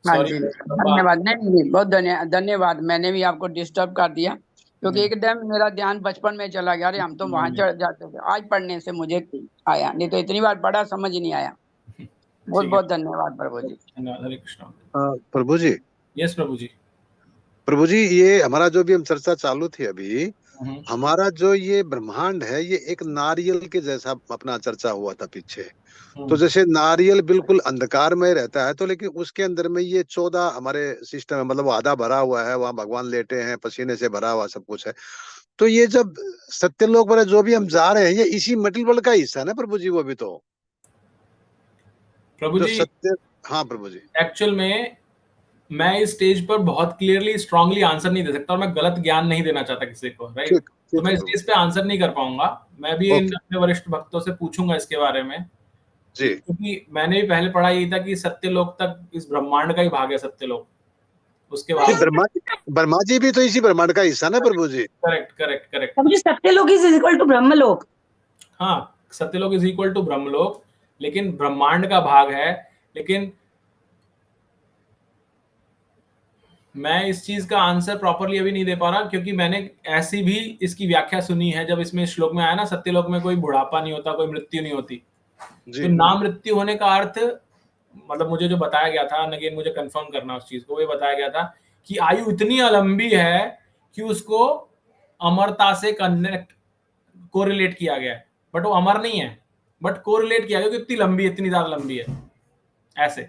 हाँ जी, धन्यवाद। नहीं, बहुत धन्यवाद। मैंने भी आपको डिस्टर्ब कर दिया, क्योंकि एकदम मेरा ध्यान बचपन में चला गया। अरे हम तो वहां चढ़ जाते थे, आज पढ़ने से मुझे आया, नहीं तो इतनी बार पढ़ा समझ नहीं आया। बहुत बहुत धन्यवाद प्रभु जी। धन्यवाद। हरे कृष्णा। प्रभु जी। यस प्रभु जी। प्रभु जी, ये हमारा जो भी हम चर्चा चालू थी अभी, हमारा जो ये ब्रह्मांड है, ये एक नारियल के जैसा अपना चर्चा हुआ था पीछे। तो जैसे नारियल बिल्कुल अंधकार में रहता है, तो लेकिन उसके अंदर में ये 14 हमारे सिस्टम है, मतलब वो आधा भरा हुआ है, वहां भगवान लेटे हैं, पसीने से भरा हुआ सब कुछ है। तो ये जब सत्यलोक पर जो भी हम जा रहे हैं, ये इसी मटेरियल वर्ल्ड का हिस्सा है ना प्रभु जी? वो भी तो प्रभु जी सत्य। हाँ प्रभु जी। एक्चुअल में मैं इस स्टेज पर बहुत क्लियरली स्ट्रांगली आंसर नहीं दे सकता, और मैं गलत ज्ञान नहीं देना चाहता किसी को, राइट? तो मैं इस स्टेज पे आंसर नहीं कर पाऊंगा। मैं भी अपने वरिष्ठ भक्तों से पूछूंगा इसके बारे में जी, क्योंकि मैंने भी पहले पढ़ा यही था कि सत्यलोक तक इस ब्रह्मांड का ही भाग है सत्यलोक। उसके बाद ब्रह्मा जी भी तो इसी ब्रह्मांड का हिस्सा ना प्रभु जी? Correct correct correct. Satyalok is equal to Brahmalok. हाँ, सत्यलोक इज इक्वल टू ब्रह्मलोक, लेकिन ब्रह्मांड का भाग है। लेकिन मैं इस चीज का आंसर प्रॉपरली अभी नहीं दे पा रहा, क्योंकि मैंने ऐसी भी इसकी व्याख्या सुनी है। जब इसमें श्लोक में आया ना, सत्यलोक में कोई बुढ़ापा नहीं होता, कोई मृत्यु नहीं होती, तो ना मृत्यु होने का अर्थ, मतलब मुझे जो बताया गया था, अगेन मुझे कंफर्म करना उस चीज को, ये बताया गया था कि आयु इतनी लंबी है कि उसको अमरता से कनेक्ट कोरिलेट किया गया है, बट वो अमर नहीं है, बट कोरिलेट किया गया कि इतनी लंबी, इतनी ज्यादा लंबी है ऐसे।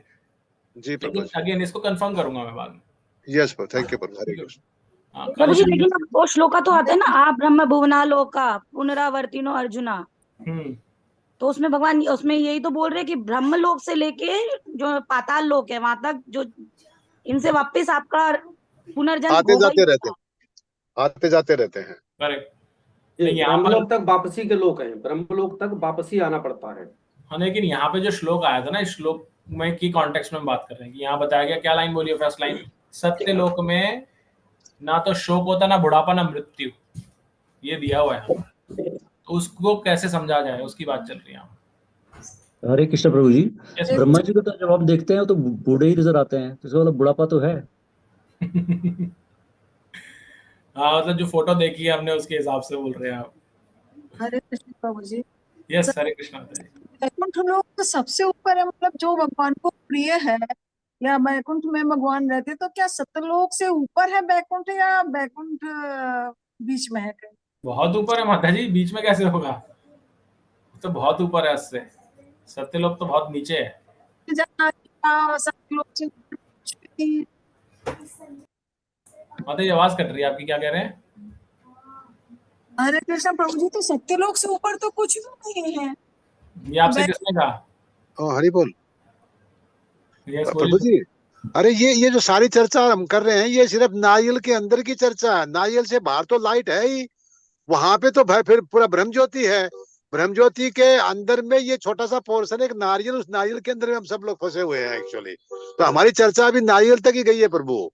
जी प्रभु जी। अगेन इसको कंफर्म करूंगा मैं बाद में। यस प्रभु, थैंक यू प्रभु। हरे कृष्ण। प्रभु जी, लेकिन वो श्लोका तो आते हैं ना, आप ब्रह्म भुवना लोका पुनरावर्तिनो अर्जुना। तो उसमें भगवान उसमें यही तो बोल रहे हैं कि ब्रह्म लोक से लेके जो पाताल लोक है वहां तक, जो इनसे वापस आपका पुनर्जन्म आते जाते रहते हैं, आते जाते रहते हैं। करेक्ट। ब्रह्मलोक तक वापसी के लोग हैं, ब्रह्मलोक तक वापसी आना पड़ता है। हाँ, लेकिन यहाँ पे जो श्लोक आया था ना, इस श्लोक में की कॉन्टेक्स्ट में बात कर रहे हैं कि यहाँ बताया गया, क्या लाइन बोलिए फर्स्ट लाइन, सत्यलोक में ना तो शोक होता, ना बुढ़ापा, ना मृत्यु, ये दिया हुआ है। तो उसको कैसे समझा जाए, उसकी बात चल रही है। हरे कृष्ण प्रभु जी। ब्रह्मा जी को तो जब आप देखते हैं तो बूढ़े ही नजर आते हैं, तो इसका मतलब बुढ़ापा तो है। हाँ, मतलब जो फोटो देखी है हमने उसके हिसाब से बोल रहे हैं आप। हरे कृष्ण प्रभु जी। यस, हरे कृष्ण। बैकुंठ लोक तो सबसे ऊपर है, मतलब जो भगवान को प्रिय है, या बैकुंठ में भगवान रहते, तो क्या सत्यलोक से ऊपर है बैकुंठ, या बैकुंठ बीच में है कहीं? बहुत ऊपर है माता जी, बीच में कैसे होगा? तो बहुत ऊपर है उससे, सत्यलोक तो बहुत नीचे है। सत्यलोक से माता जी आवाज कट रही है आपकी, क्या कह रहे हैं? हरे कृष्ण प्रभु जी, तो सत्यलोक से ऊपर तो कुछ भी नहीं है। ये आपसे किसने कहा? हरि बोल। यस प्रभु जी, अरे ये जो सारी चर्चा हम कर रहे हैं ये सिर्फ नारियल के अंदर की चर्चा है, नारियल से बाहर तो लाइट है ही। वहां पे तो भाई फिर पूरा ब्रह्म ज्योति है, ब्रह्म ज्योति के अंदर में ये छोटा सा पोर्शन एक नारियल, उस नारियल के अंदर में हम सब लोग फंसे हुए हैं एक्चुअली। तो हमारी चर्चा अभी नारियल तक ही गई है प्रभु।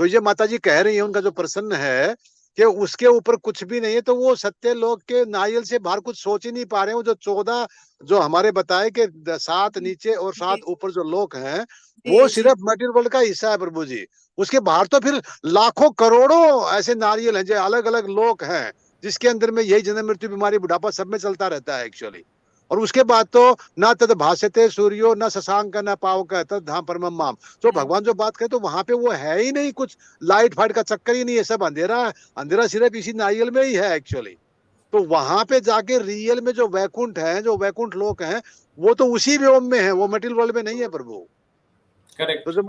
तो ये माता जी कह रही है उनका जो प्रश्न है कि उसके ऊपर कुछ भी नहीं है, तो वो सत्य लोक के नारियल से बाहर कुछ सोच ही नहीं पा रहे हैं। वो जो 14 जो हमारे बताए कि 7 नीचे और 7 ऊपर जो लोक हैं वो सिर्फ मटेरियल वर्ल्ड का हिस्सा है प्रभु जी। उसके बाहर तो फिर लाखों करोड़ों ऐसे नारियल हैं जो अलग अलग लोक हैं, जिसके अंदर में यही जन्म मृत्यु बीमारी बुढ़ापा सब में चलता रहता है एक्चुअली। और उसके बाद तो ना तद भाष्यते सूर्यो न शशांक न पावक तद धाम परमम माम। तो भगवान जो बात करे तो वहां पे वो है ही नहीं, कुछ लाइट फाइट का चक्कर ही नहीं है, सब अंधेरा है। अंधेरा सिर्फ इसी नारियल में ही है एक्चुअली। तो वहां पे जाके रियल में जो वैकुंठ है, जो वैकुंठ लोक है, वो तो उसी व्योम में है, वो मटेरियल वर्ल्ड में नहीं है प्रभु। करेक्ट। तो जो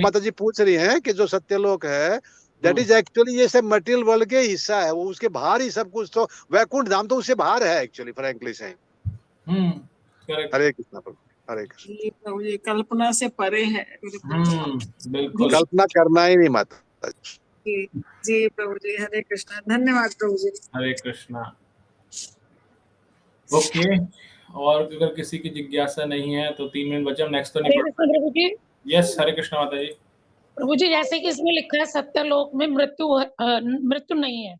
माता जी पूछ रही हैं कि जो सत्यलोक है दैट इज एक्चुअली ये सब मटेरियल वर्ल्ड के हिस्सा है, वो उसके बाहर ही सब कुछ। तो वैकुंठ धाम तो उससे बाहर है एक्चुअली, फ्रैंकली से। करेक्ट। हरे कृष्णा प्रभु, हरे कृष्ण। ये प्रभु जी कल्पना से परे है। बिल्कुल कल्पना करना ही नहीं माता जी। जी प्रभु जी, हरे कृष्णा, धन्यवाद प्रभु जी। हरे कृष्णा। ओके, और अगर किसी की जिज्ञासा नहीं है तो 3 मिनट बचे, हम नेक्स्ट तो नहीं पढ़ पाएंगे। प्रभु जी, यस हरे कृष्णा माता जी। प्रभु जी जैसे कि इसमें लिखा है सत्यलोक में मृत्यु नहीं है,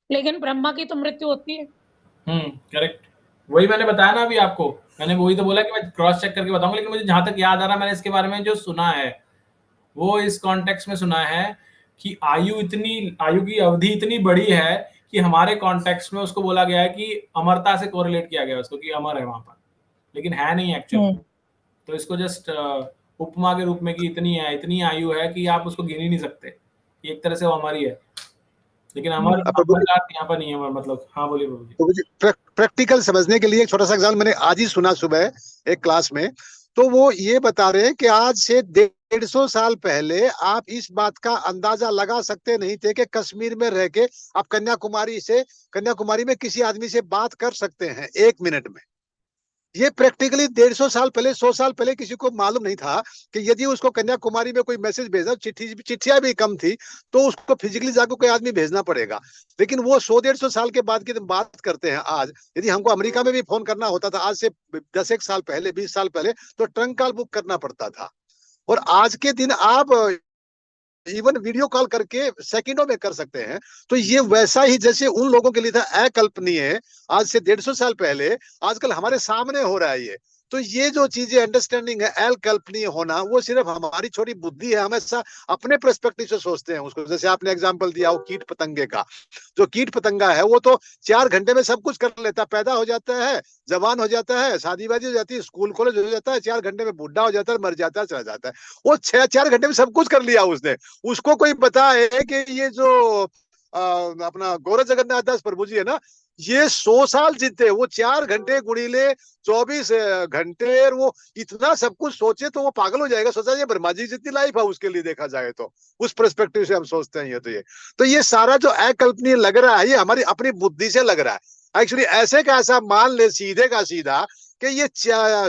लेकिन ब्रह्मा की तो मृत्यु होती है। करेक्ट, वही मैंने बताया ना अभी आपको, मैंने वही तो बोला कि मैं क्रॉस चेक करके बताऊंगा, लेकिन मुझे जहां तक याद आ रहा मैंने इसके बारे में जो सुना है वो इस कॉन्टेक्स्ट में सुना है कि आयु की अवधि इतनी बड़ी है कि हमारे कॉन्टेक्स्ट में उसको बोला गया है कि अमरता से कोरिलेट किया गया उसको कि अमर है वहां पर, लेकिन है नहीं एक्चुअली। तो इसको जस्ट उपमा के रूप में कि इतनी आयु है कि आप उसको गिन ही नहीं सकते, एक तरह से वो अमर ही है, लेकिन अमर यहाँ पर नहीं है। मतलब हाँ बोलिए प्रभु जी। प्रैक्टिकल समझने के लिए एक छोटा सा एग्जाम्पल मैंने आज ही सुना सुबह एक क्लास में। तो वो ये बता रहे हैं कि आज से 150 साल पहले आप इस बात का अंदाजा लगा सकते नहीं थे कि कश्मीर में रह के आप कन्याकुमारी में किसी आदमी से बात कर सकते हैं 1 मिनट में। ये प्रैक्टिकली 150 साल पहले, 100 साल पहले किसी को मालूम नहीं था कि यदि उसको कन्याकुमारी में कोई मैसेज भेजना, चिट्ठियां भी कम थी, तो उसको फिजिकली जाकर कोई आदमी भेजना पड़ेगा। लेकिन वो 100-150 साल के बाद की बात करते हैं। आज यदि हमको अमेरिका में भी फोन करना होता था, आज से 10 साल पहले, 20 साल पहले, तो ट्रंक कॉल बुक करना पड़ता था। और आज के दिन आप इवन वीडियो कॉल करके सेकंडों में कर सकते हैं। तो ये वैसा ही जैसे उन लोगों के लिए था अकल्पनीय आज से 150 साल पहले, आजकल हमारे सामने हो रहा है ये। तो ये जो चीजें अंडरस्टैंडिंग है अकल्पनीय होना, वो सिर्फ हमारी छोटी बुद्धि है, हमेशा अपने पर्सपेक्टिव से सोचते हैं उसको। जैसे आपने एग्जांपल दिया वो कीट पतंगे का, जो कीट पतंगा है वो तो 4 घंटे में सब कुछ कर लेता, पैदा हो जाता है, जवान हो जाता है, शादी बाजी हो जाती है, स्कूल कॉलेज हो जाता है, 4 घंटे में बुढ़ा हो जाता है, मर जाता है, चला जाता है। वो 4 घंटे में सब कुछ कर लिया उसने। उसको कोई पता है कि ये जो अपना गौरव जगन्नाथ दास प्रभु जी है ना, ये 100 साल जीते, वो 4 घंटे गुणीले 24 घंटे, और वो इतना सब कुछ सोचे तो वो पागल हो जाएगा। सोचा ये ब्रह्मा जी जितनी लाइफ है उसके लिए देखा जाए तो, उस पर्सपेक्टिव से हम सोचते हैं। तो ये सारा जो अकल्पनीय लग रहा है, ये हमारी अपनी बुद्धि से लग रहा है। एक्चुअली ऐसे का ऐसा मान ले सीधे का सीधा कि ये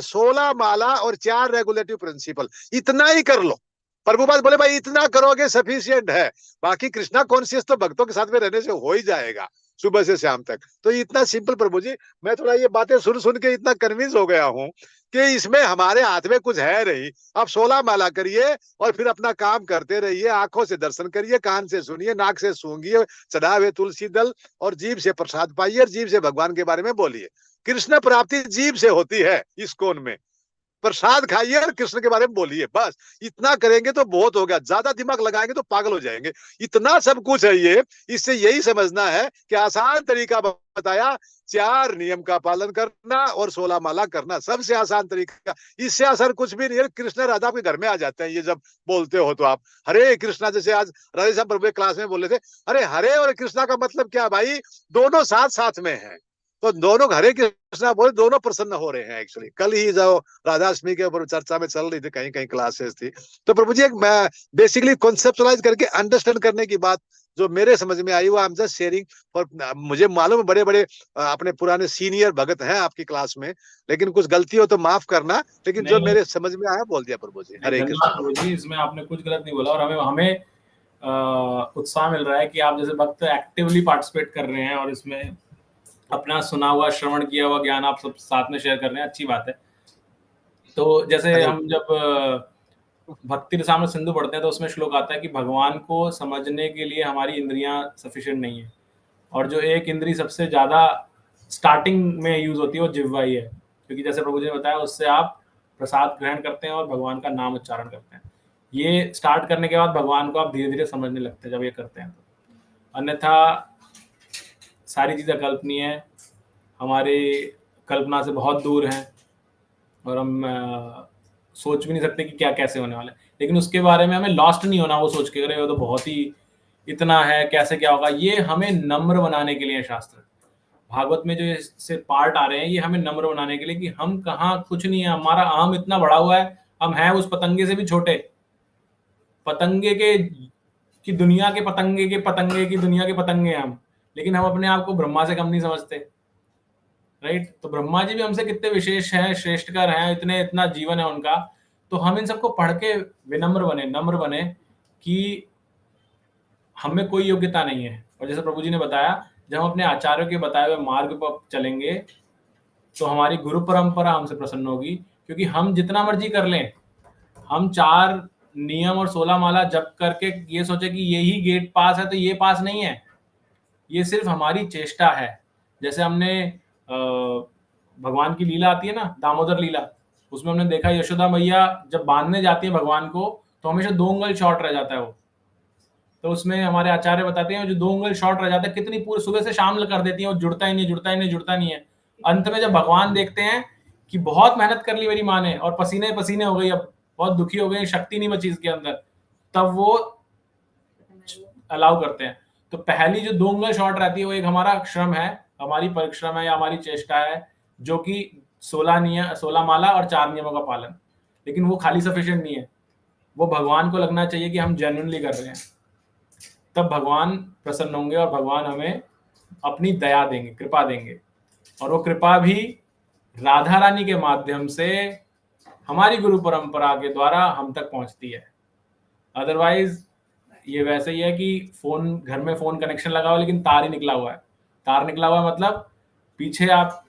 16 माला और 4 रेगुलेटिव प्रिंसिपल, इतना ही कर लो। प्रभुपाद बोले भाई इतना करोगे सफिशिएंट है, बाकी कृष्णा कॉन्शियस तो भक्तों के साथ में रहने से हो ही जाएगा सुबह से शाम तक। तो इतना सिंपल प्रभु जी, मैं थोड़ा ये बातें सुन के इतना कन्विंस हो गया हूँ कि इसमें हमारे हाथ में कुछ है नहीं। आप 16 माला करिए और फिर अपना काम करते रहिए, आंखों से दर्शन करिए, कान से सुनिए, नाक से सूंघिए, चढ़ावे तुलसी दल, और जीभ से प्रसाद पाइए, और जीभ से भगवान के बारे में बोलिए। कृष्ण प्राप्ति जीभ से होती है इस कोण में। प्रसाद खाइए और कृष्ण के बारे में बोलिए, बस इतना करेंगे तो बहुत हो गया। ज्यादा दिमाग लगाएंगे तो पागल हो जाएंगे। इतना सब कुछ है ये। इससे यही समझना है कि आसान तरीका बताया, 4 नियम का पालन करना और 16 माला करना, सबसे आसान तरीका। इससे आसान कुछ भी नहीं है। कृष्ण राधा आपके घर में आ जाते हैं, ये जब बोलते हो तो आप हरे कृष्णा, जैसे आज राधे साहब प्रभु क्लास में बोले थे, अरे हरे और कृष्णा का मतलब क्या भाई, दोनों साथ साथ में है। तो दोनों हरे कृष्णा बोले, दोनों प्रसन्न हो रहे हैं। एक्चुअली कल ही जो राधाष्टमी के ऊपर चर्चा में चल रही थी, कहीं कहीं क्लासेस थी। तो प्रभु जी, एक बेसिकली कॉन्सेप्चुअलाइज करके अंडरस्टैंड करने की बात जो मेरे समझ में आई, वो आई एम जस्ट शेयरिंग। और मुझे मालूम है बड़े बड़े अपने पुराने सीनियर भगत हैं आपकी क्लास में, लेकिन कुछ गलती हो तो माफ करना, लेकिन जो मेरे समझ में आया बोल दिया प्रभु जी। हरे कृष्ण प्रभु जी, इसमें आपने कुछ गलत नहीं बोला, और हमें उत्साह मिल रहा है कि आप जैसे भक्त एक्टिवली पार्टिसिपेट कर रहे हैं और इसमें अपना सुना हुआ, श्रवण किया हुआ ज्ञान आप सब साथ में शेयर कर रहे हैं, अच्छी बात है। तो जैसे हम जब भक्ति रसामृत सिंधु पढ़ते हैं तो उसमें श्लोक आता है कि भगवान को समझने के लिए हमारी इंद्रियां सफिशिएंट नहीं है, और जो एक इंद्री सबसे ज्यादा स्टार्टिंग में यूज होती है वो जिह्वा ही है, क्योंकि जैसे प्रभु जी ने बताया उससे आप प्रसाद ग्रहण करते हैं और भगवान का नाम उच्चारण करते हैं। ये स्टार्ट करने के बाद भगवान को आप धीरे धीरे समझने लगते हैं जब ये करते हैं। तो अन्यथा सारी चीज़ें कल्पनीय है, हमारे कल्पना से बहुत दूर हैं, और हम सोच भी नहीं सकते कि क्या कैसे होने वाला है। लेकिन उसके बारे में हमें लॉस्ट नहीं होना वो सोच के, अरे वो तो बहुत ही इतना है, कैसे क्या होगा। ये हमें नम्र बनाने के लिए शास्त्र, भागवत में जो इससे पार्ट आ रहे हैं, ये हमें नम्र बनाने के लिए कि हम कहाँ कुछ नहीं है, हमारा अहम इतना बड़ा हुआ है, हम हैं उस पतंगे से भी छोटे, पतंगे की दुनिया के पतंगे की दुनिया के पतंगे हैं हम, लेकिन हम अपने आप को ब्रह्मा से कम नहीं समझते, राइट। तो ब्रह्मा जी भी हमसे कितने विशेष हैं, श्रेष्ठकर हैं, इतना जीवन है उनका। तो हम इन सबको पढ़ के विनम्र बने, नम्र बने कि हमें कोई योग्यता नहीं है। और जैसे प्रभु जी ने बताया, जब हम अपने आचार्यों के बताए हुए मार्ग पर चलेंगे तो हमारी गुरु परंपरा हमसे प्रसन्न होगी, क्योंकि हम जितना मर्जी कर लें, हम 4 नियम और 16 माला जप करके ये सोचे कि यही गेट पास है, तो ये पास नहीं है, ये सिर्फ हमारी चेष्टा है। जैसे हमने भगवान की लीला आती है ना, दामोदर लीला, उसमें हमने देखा यशोदा मैया जब बांधने जाती है भगवान को तो हमेशा 2 उंगल शॉर्ट रह जाता है वो। तो उसमें हमारे आचार्य बताते हैं जो 2 उंगल शॉर्ट रह जाता है, कितनी पूरी सुबह से शाम कर देती है, वो जुड़ता ही नहीं है। अंत में जब भगवान देखते हैं कि बहुत मेहनत कर ली मेरी माँ ने और पसीने पसीने हो गई, अब बहुत दुखी हो गई, शक्ति नहीं बची इसके अंदर, तब वो अलाउ करते हैं। तो पहली जो 2 उंगल शॉर्ट रहती है वो एक हमारा श्रम है, हमारी परिश्रम है या हमारी चेष्टा है, जो कि 16 माला और 4 नियमों का पालन। लेकिन वो खाली सफिशिएंट नहीं है, वो भगवान को लगना चाहिए कि हम जेन्युइनली कर रहे हैं, तब भगवान प्रसन्न होंगे और भगवान हमें अपनी दया देंगे, कृपा देंगे। और वो कृपा भी राधा रानी के माध्यम से हमारी गुरु परंपरा के द्वारा हम तक पहुंचती है। अदरवाइज ये वैसे ही है कि घर में फोन कनेक्शन लगा हुआ लेकिन तार ही निकला हुआ है। तार निकला हुआ मतलब पीछे आप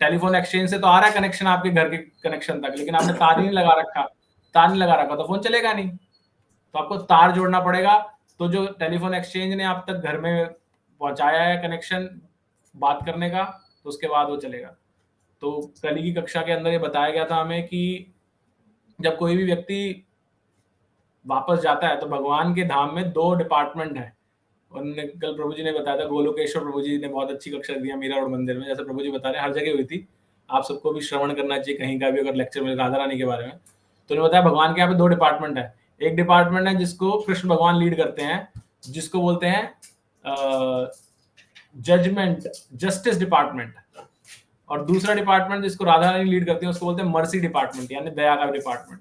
टेलीफोन एक्सचेंज से तो आ रहा है कनेक्शन आपके घर के कनेक्शन तक, लेकिन आपने तार ही नहीं लगा रखा। तार नहीं लगा रखा तो फोन चलेगा नहीं, तो आपको तार जोड़ना पड़ेगा। तो जो टेलीफोन एक्सचेंज ने आप तक घर में पहुंचाया है कनेक्शन बात करने का, तो उसके बाद वो चलेगा। तो कल की कक्षा के अंदर ये बताया गया था हमें कि जब कोई भी व्यक्ति वापस जाता है तो भगवान के धाम में 2 डिपार्टमेंट है। उन्होंने कल प्रभु जी ने बताया था, गोलोकेश्वर प्रभु जी ने बहुत अच्छी कक्षा दिया मीरा रोड मंदिर में, जैसे प्रभु जी बता रहे हैं हर जगह हुई थी, आप सबको भी श्रवण करना चाहिए कहीं का भी अगर लेक्चर मिले राधा रानी के बारे में। तो उन्होंने बताया भगवान के यहाँ पे 2 डिपार्टमेंट है। एक डिपार्टमेंट है जिसको कृष्ण भगवान लीड करते हैं, जिसको बोलते हैं जजमेंट जस्टिस डिपार्टमेंट, और दूसरा डिपार्टमेंट जिसको राधा रानी लीड करती है उसको बोलते हैं मर्सी डिपार्टमेंट, यानी दया का डिपार्टमेंट।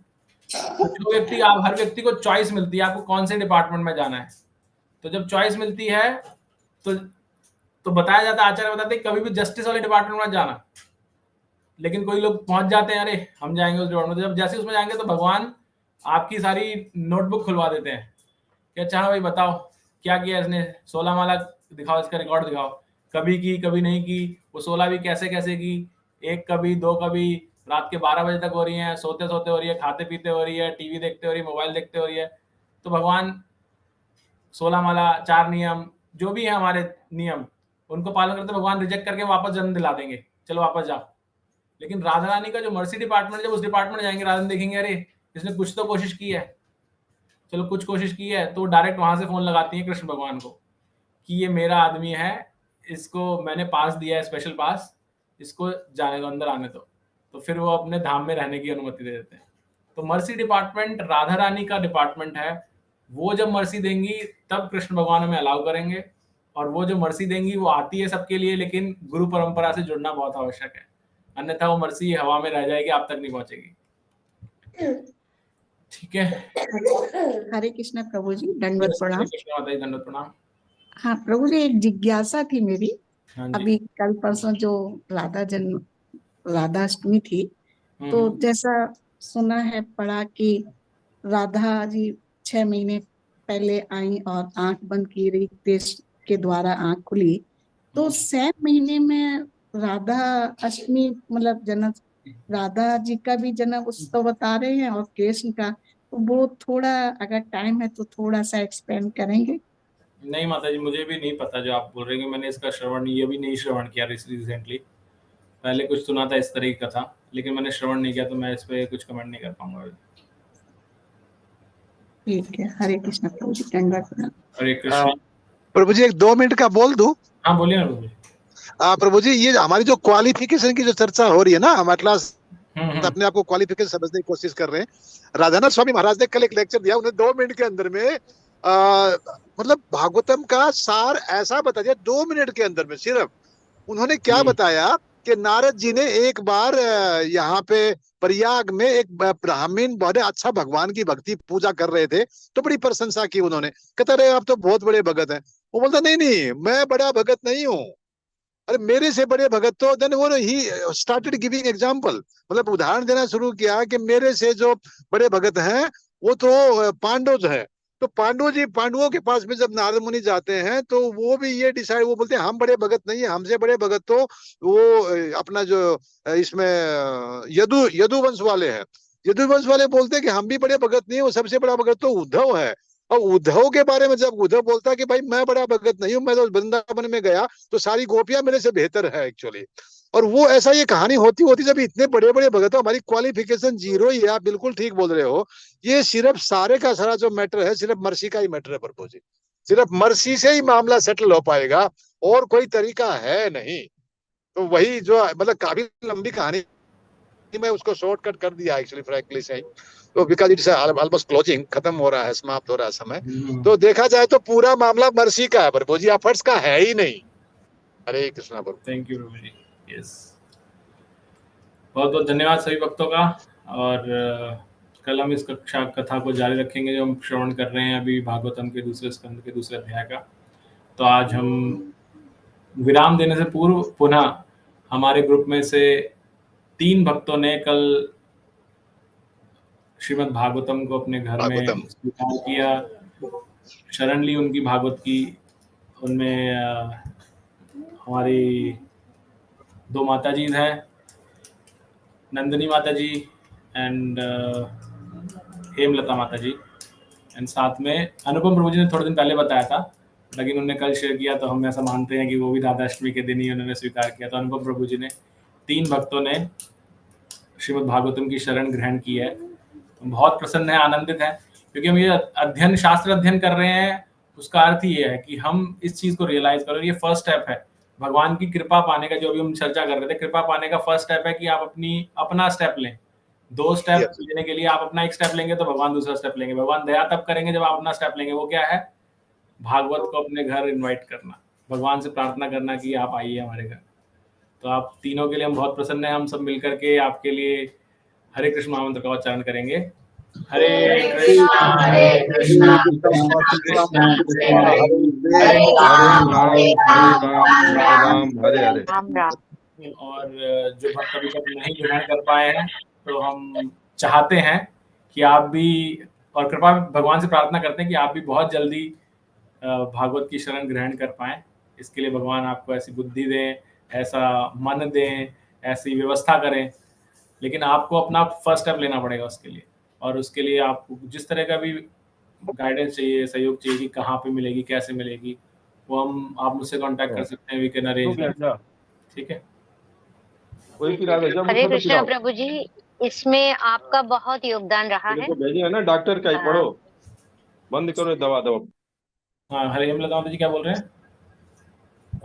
जो व्यक्ति हर व्यक्ति को चॉइस मिलती है आपको कौन से डिपार्टमेंट में जाना है, तो जब चॉइस मिलती है तो बताया जाता है, आचार्य बताते हैं कभी भी जस्टिस वाले डिपार्टमेंट में जाना। लेकिन कोई लोग पहुंच जाते हैं, अरे हम जाएंगे उस डिपार्टमेंट, जब जैसे उसमें जाएंगे तो भगवान आपकी सारी नोटबुक खुलवा देते हैं कि अच्छा भाई बताओ क्या किया इसने, 16 माला दिखाओ, इसका रिकॉर्ड दिखाओ, कभी की कभी नहीं की, वो 16 भी कैसे कैसे की, 1 कभी 2 कभी, रात के 12 बजे तक हो रही है, सोते सोते हो रही है, खाते पीते हो रही है, टीवी देखते हो रही है, मोबाइल देखते हो रही है। तो भगवान 16 माला 4 नियम जो भी है हमारे नियम उनको पालन करते भगवान रिजेक्ट करके वापस जन्म दिला देंगे, चलो वापस जाओ। लेकिन राधा रानी का जो मर्सी डिपार्टमेंट, जब उस डिपार्टमेंट जाएंगे राधा रानी देखेंगे अरे इसने कुछ तो कोशिश की है, चलो कुछ कोशिश की है, तो डायरेक्ट वहां से फोन लगाती है कृष्ण भगवान को कि ये मेरा आदमी है, इसको मैंने पास दिया है, स्पेशल पास, इसको जाने दो, अंदर आने दो। तो फिर वो अपने धाम में रहने की अनुमति दे देते हैं। तो मर्सी डिपार्टमेंट राधा रानी का डिपार्टमेंट है, वो जब मर्सी देंगी तब कृष्ण भगवान हमें अलाउ करेंगे, और वो जो मर्सी देंगी वो आती है सबके लिए, लेकिन गुरु परंपरा से जुड़ना बहुत आवश्यक है, अन्यथा वो मर्सी हवा में रह जाएगी, आप तक नहीं पहुंचेगी। ठीक है, हरे कृष्णा प्रभु जी, दंडवत प्रणाम। दंडवत प्रणाम। हाँ प्रभु जी, एक जिज्ञासा थी मेरी। हाँ अभी कल परसों जो राधाष्टमी थी, तो जैसा सुना है पढ़ा कि राधा जी 6 महीने पहले आई और आंख बंद की रही, तेज के द्वारा आंख खुली, तो 7 महीने में राधा अष्टमी मतलब जन्म, राधा जी का भी जन्म उत्सव बता रहे हैं और कृष्ण का, तो वो थोड़ा अगर टाइम है तो थोड़ा सा एक्सप्लेन करेंगे। नहीं माता जी, मुझे भी नहीं पता जो आप बोल रहे हैं, मैंने इसका श्रवण ये भी नहीं श्रवण किया रिसेंटली। पहले कुछ सुना था इस तरीके का था, लेकिन मैंने श्रवण नहीं किया, तो मैं इस पे कुछ कमेंट नहीं कर पाऊंगा। ठीक है, हरे कृष्ण प्रभु जी, धन्यवाद। हरे कृष्ण प्रभु जी, एक 2 मिनट का बोल दूं? हाँ बोलिए ना प्रभु जी। प्रभु जी, ये हमारी जो क्वालिफिकेशन की जो चर्चा हो रही है ना, हम एटलास अपने आप को क्वालिफिकेशन समझने की कोशिश कर रहे हैं। राधानाथ स्वामी महाराज ने कल एक लेक्चर दिया, उन्हें 2 मिनट के अंदर में मतलब भागवतम का सार ऐसा बता दिया 2 मिनट के अंदर में। सिर्फ उन्होंने क्या बताया कि नारद जी ने एक बार यहाँ पे प्रयाग में एक ब्राह्मण बड़े अच्छा भगवान की भक्ति पूजा कर रहे थे, तो बड़ी प्रशंसा की उन्होंने, कहता रहे आप तो बहुत बड़े भगत हैं। वो बोलता नहीं नहीं, मैं बड़ा भगत नहीं हूँ, अरे मेरे से बड़े भगत तो, देन वो ही स्टार्टेड गिविंग एग्जांपल, मतलब उदाहरण देना शुरू किया कि मेरे से जो बड़े भगत हैं वो तो पांडव है। तो पांडवों के पास में जब नारद मुनि जाते हैं तो वो भी ये डिसाइड, वो बोलते हैं हम बड़े भगत नहीं है, हमसे बड़े भगत तो वो अपना जो इसमें यदु वंश वाले हैं। यदु वंश वाले बोलते हैं कि हम भी बड़े भगत नहीं है, वो सबसे बड़ा भगत तो उद्धव है। और उद्धव के बारे में जब उद्धव बोलता है कि भाई मैं बड़ा भगत नहीं हूं, मैं तो वृंदावन में गया तो सारी गोपियां मेरे से बेहतर है एक्चुअली। और वो ऐसा ये कहानी होती होती जब इतने बड़े बड़े भगत हो, हमारी क्वालिफिकेशन 0 ही है। आप बिल्कुल ठीक बोल रहे हो, ये सिर्फ सारे का सारा जो मैटर है सिर्फ मर्सी का ही मैटर है प्रभु जी, सिर्फ मर्सी से ही मामला सेटल हो पाएगा, और कोई तरीका है नहीं। तो वही जो मतलब काफी लंबी कहानी, मैं उसको शॉर्टकट कर दिया एक्चुअली फ्रैंकली से, तो बिकॉज इट्स ऑलमोस्ट क्लोजिंग, खत्म हो रहा है, समाप्त हो रहा है समय। तो देखा जाए तो पूरा मामला मर्सी का है प्रभु जी, एफर्ट्स का है ही नहीं। हरे कृष्णा प्रभु। थैंक यू प्रभु जी। यस, बहुत बहुत धन्यवाद सभी भक्तों का। और कल हम इस कथा को जारी रखेंगे जो हम श्रवण कर रहे हैं अभी भागवतम के दूसरे स्कंद के दूसरे अध्याय का। तो आज हम विराम देने से पूर्व पुनः हमारे ग्रुप में से 3 भक्तों ने कल श्रीमद् भागवतम को अपने घर में स्वीकार किया, शरण ली उनकी भागवत की। उनमें हमारी 2 माताजी हैं, नंदिनी माता जी एंड हेमलता माता जी, एंड साथ में अनुपम प्रभु जी ने थोड़े दिन पहले बताया था, लेकिन उन्होंने कल शेयर किया, तो हम ऐसा मानते हैं कि वो भी राधाष्टमी के दिन ही उन्होंने स्वीकार किया। तो अनुपम प्रभु जी ने 3 भक्तों ने श्रीमद् भागवतम की शरण ग्रहण की है। हम बहुत प्रसन्न है, आनंदित है, क्योंकि हम ये अध्ययन, शास्त्र अध्ययन कर रहे हैं, उसका अर्थ ही ये है कि हम इस चीज को रियलाइज करें। ये फर्स्ट स्टेप है भगवान की कृपा पाने का, जो भी हम चर्चा कर रहे थे। कृपा पाने का फर्स्ट स्टेप है कि आप अपना स्टेप लें। 2 स्टेप लेने के लिए आप अपना एक स्टेप लेंगे तो भगवान दूसरा स्टेप लेंगे। भगवान दया तब करेंगे जब आप अपना स्टेप लेंगे। वो क्या है? भागवत को अपने घर इनवाइट करना, भगवान से प्रार्थना करना कि आप आइए हमारे घर। तो आप तीनों के लिए हम बहुत प्रसन्न हैं। हम सब मिलकर के आपके लिए हरे कृष्ण महामंत्र का उच्चारण करेंगे। हरे कृष्णा हरे कृष्णा कृष्णा कृष्णा हरे राम हरे हरे। और जो भक्त अभी तक नहीं ग्रहण कर पाए हैं, तो हम चाहते हैं कि आप भी, और कृपा भगवान से प्रार्थना करते हैं कि आप भी बहुत जल्दी भागवत की शरण ग्रहण कर पाएं। इसके लिए भगवान आपको ऐसी बुद्धि दें, ऐसा मन दें, ऐसी व्यवस्था करें। लेकिन आपको अपना फर्स्ट स्टेप लेना पड़ेगा उसके लिए, और उसके लिए आपको जिस तरह का भी गाइडेंस चाहिए, सहयोग चाहिए कि कहाँ पे मिलेगी, कैसे मिलेगी, वो आप मुझसे कांटेक्ट कर सकते हैं। We can arrange. ठीक है। हरे कृष्णा प्रभु जी, इसमें आपका बहुत योगदान रहा है। भेजिए ना डॉक्टर का ही पढ़ो, बंद करो दवा दो। हाँ, हरे हेमलता जी क्या बोल रहे हैं?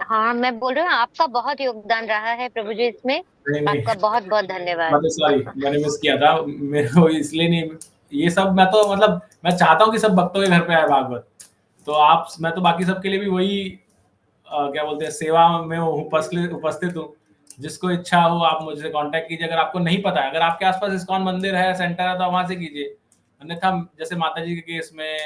हाँ, मैं बोल रही हूँ आपका बहुत योगदान रहा है प्रभु जी इसमें। आपका बहुत बहुत धन्यवाद। सॉरी, मैंने मिस किया था, मेरे को इसलिए नहीं। ये सब मैं तो मतलब मैं चाहता हूँ कि सब भक्तों के घर पे आए भागवत। तो मैं तो बाकी सबके लिए भी वही क्या बोलते हैं, सेवा में उपस्थित हूँ। जिसको इच्छा हो आप मुझसे कांटेक्ट कीजिए। अगर आपको नहीं पता है, अगर आपके आसपास इस्कॉन मंदिर है, सेंटर है, तो वहां से कीजिए। अन्यथा जैसे माता जी के केस में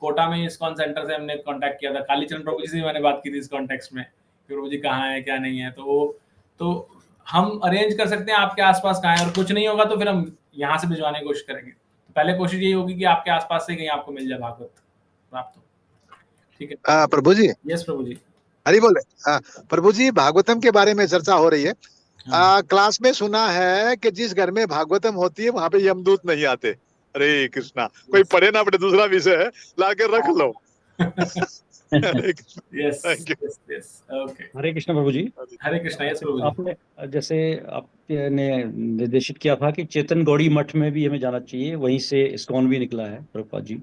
कोटा में इस्कॉन सेंटर से हमने कांटेक्ट किया था, कालीचरण प्रभु जी से मैंने बात की थी इस कॉन्टेक्स्ट में, प्रभु जी कहाँ है क्या नहीं है, तो हम अरेंज कर सकते हैं आपके आसपास कहाँ है। और कुछ नहीं होगा तो फिर हम यहाँ से भिजवाने की कोशिश करेंगे। तो पहले कोशिश यही होगी कि आपके आसपास से कहीं आपको मिल जाए भागवत प्राप्त हो। ठीक है प्रभु जी। यस प्रभु जी, हरि बोले। प्रभु जी, भागवतम के बारे में चर्चा हो रही है। क्लास में सुना है कि जिस घर में भागवतम होती है वहां पे यमदूत नहीं आते। अरे कृष्णा, कोई पढ़े ना पढ़े दूसरा विषय है, लाके रख लो। Yes thank you. Yes okay. Hare Krishna प्रभु जी। हरे कृष्ण। यस प्रभु जी। आपने जैसे आपने निर्देशित किया था कि चेतन गौड़ी मठ में भी हमें जाना चाहिए, वहीं से इस्कॉन भी निकला है प्रभुपाद जी।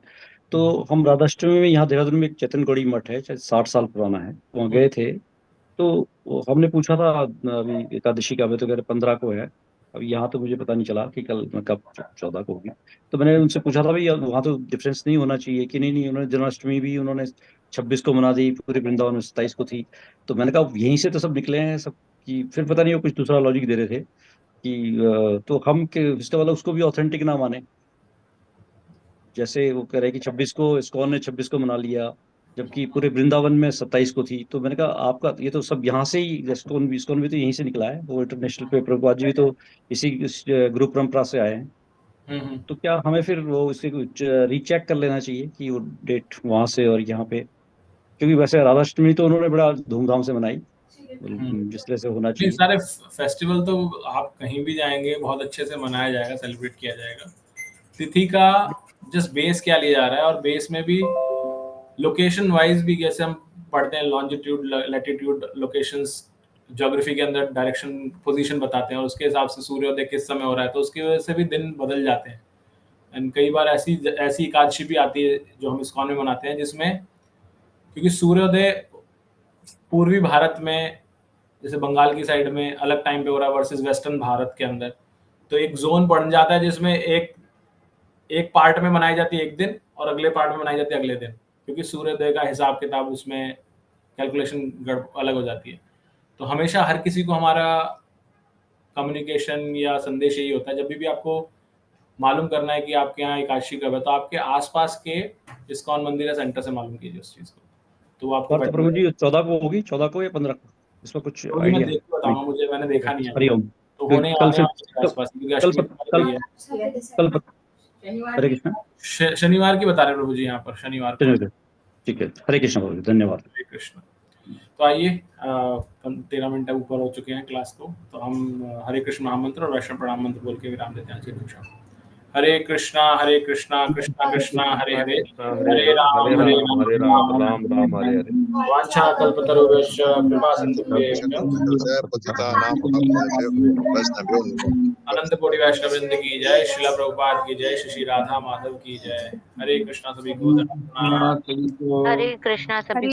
तो हम राधाष्टमी में यहाँ देहरादून में एक चेतन गौड़ी मठ है, 60 साल पुराना है, वहाँ गए थे। तो हमने पूछा था अभी एकादशी का, तो कह रहे 15 को है। अब यहाँ तो मुझे पता नहीं चला कि कल कब 14 को होगी। तो मैंने उनसे पूछा था भाई वहाँ तो डिफरेंस नहीं होना चाहिए कि नहीं, उन्होंने जन्माष्टमी भी उन्होंने 26 को मना दी, पूरे वृंदावन में 27 को थी। तो मैंने कहा यहीं से तो सब निकले हैं सब, कि फिर पता नहीं वो कुछ दूसरा लॉजिक दे रहे थे कि तो हम फेस्टिवल उसको भी ऑथेंटिक ना माने। जैसे वो कह रहे कि 26 को इस्कॉन ने 26 को मना लिया, जबकि पूरे वृंदावन में 27 को थी। तो मैंने कहा आपका ये तो सब यहाँ से ही, इस्कॉन भी तो यहीं से निकला है, वो इंटरनेशनल पे प्रभुपाद जी भी तो इसी गुरु परंपरा से आए हैं। तो क्या हमें फिर वो इसके कुछ रीचेक कर लेना चाहिए कि वो डेट वहां से और यहाँ पे, क्योंकि वैसे राधाष्टमी तो उन्होंने बड़ा धूमधाम से मनाई जिस तरह से होना चाहिए। सारे फेस्टिवल तो आप कहीं भी जाएंगे बहुत अच्छे से मनाया जाएगा, सेलिब्रेट किया जाएगा। तिथि का जस्ट बेस क्या लिया जा रहा है, और बेस में भी लोकेशन वाइज भी जैसे हम पढ़ते हैं, लॉन्जिट्यूड लैटिट्यूड लोकेशंस ज्योग्राफी के अंदर डायरेक्शन पोजीशन बताते हैं, और उसके हिसाब से सूर्योदय किस समय हो रहा है, तो उसकी वजह से भी दिन बदल जाते हैं। एंड कई बार ऐसी एकादशी भी आती है जो हम इस्कॉन में मनाते हैं, जिसमें क्योंकि सूर्योदय पूर्वी भारत में जैसे बंगाल की साइड में अलग टाइम पे हो रहा है वर्सेस वेस्टर्न भारत के अंदर, तो एक जोन पड़ जाता है जिसमें एक पार्ट में मनाई जाती है एक दिन और अगले पार्ट में मनाई जाती है अगले दिन, क्योंकि सूर्योदय का हिसाब किताब उसमें कैलकुलेशन अलग हो जाती है। तो हमेशा हर किसी को हमारा कम्युनिकेशन या संदेश यही होता है, जब भी आपको मालूम करना है कि आपके यहाँ एकादशी कब है, तो आपके आसपास के इस्कॉन मंदिर या सेंटर से मालूम कीजिए उस चीज को। तो आपको प्रभु जी 14 को होगी, 14 को या 15 को, इसमें कुछ आइडिया है? बताऊंगा, मुझे मैंने देखा नहीं है। हरिओम। तो होने कल से हरे कृष्ण। शनिवार की बता रहे प्रभु जी यहाँ पर, शनिवार को। ठीक है, हरे कृष्ण प्रभु, धन्यवाद। हरे कृष्ण। तो आइए 13 मिनट ऊपर हो चुके हैं क्लास को, तो हम हरे कृष्ण महामंत्र और वैष्णव प्रणाम मंत्र बोल के विराम देते हैं आज की कक्षा। हरे कृष्णा कृष्णा कृष्णा हरे हरे, हरे राम राम राम हरे हरे। वांछा कल्पतरुभ्यश्च कृपा सिन्धुभ्यश्च अनंत कोटि वैष्णव वृंद की जय, श्रील प्रभुपाद की जय, श्री राधा माधव की जय। हरे कृष्णा सभी को। हरे कृष्णा सभी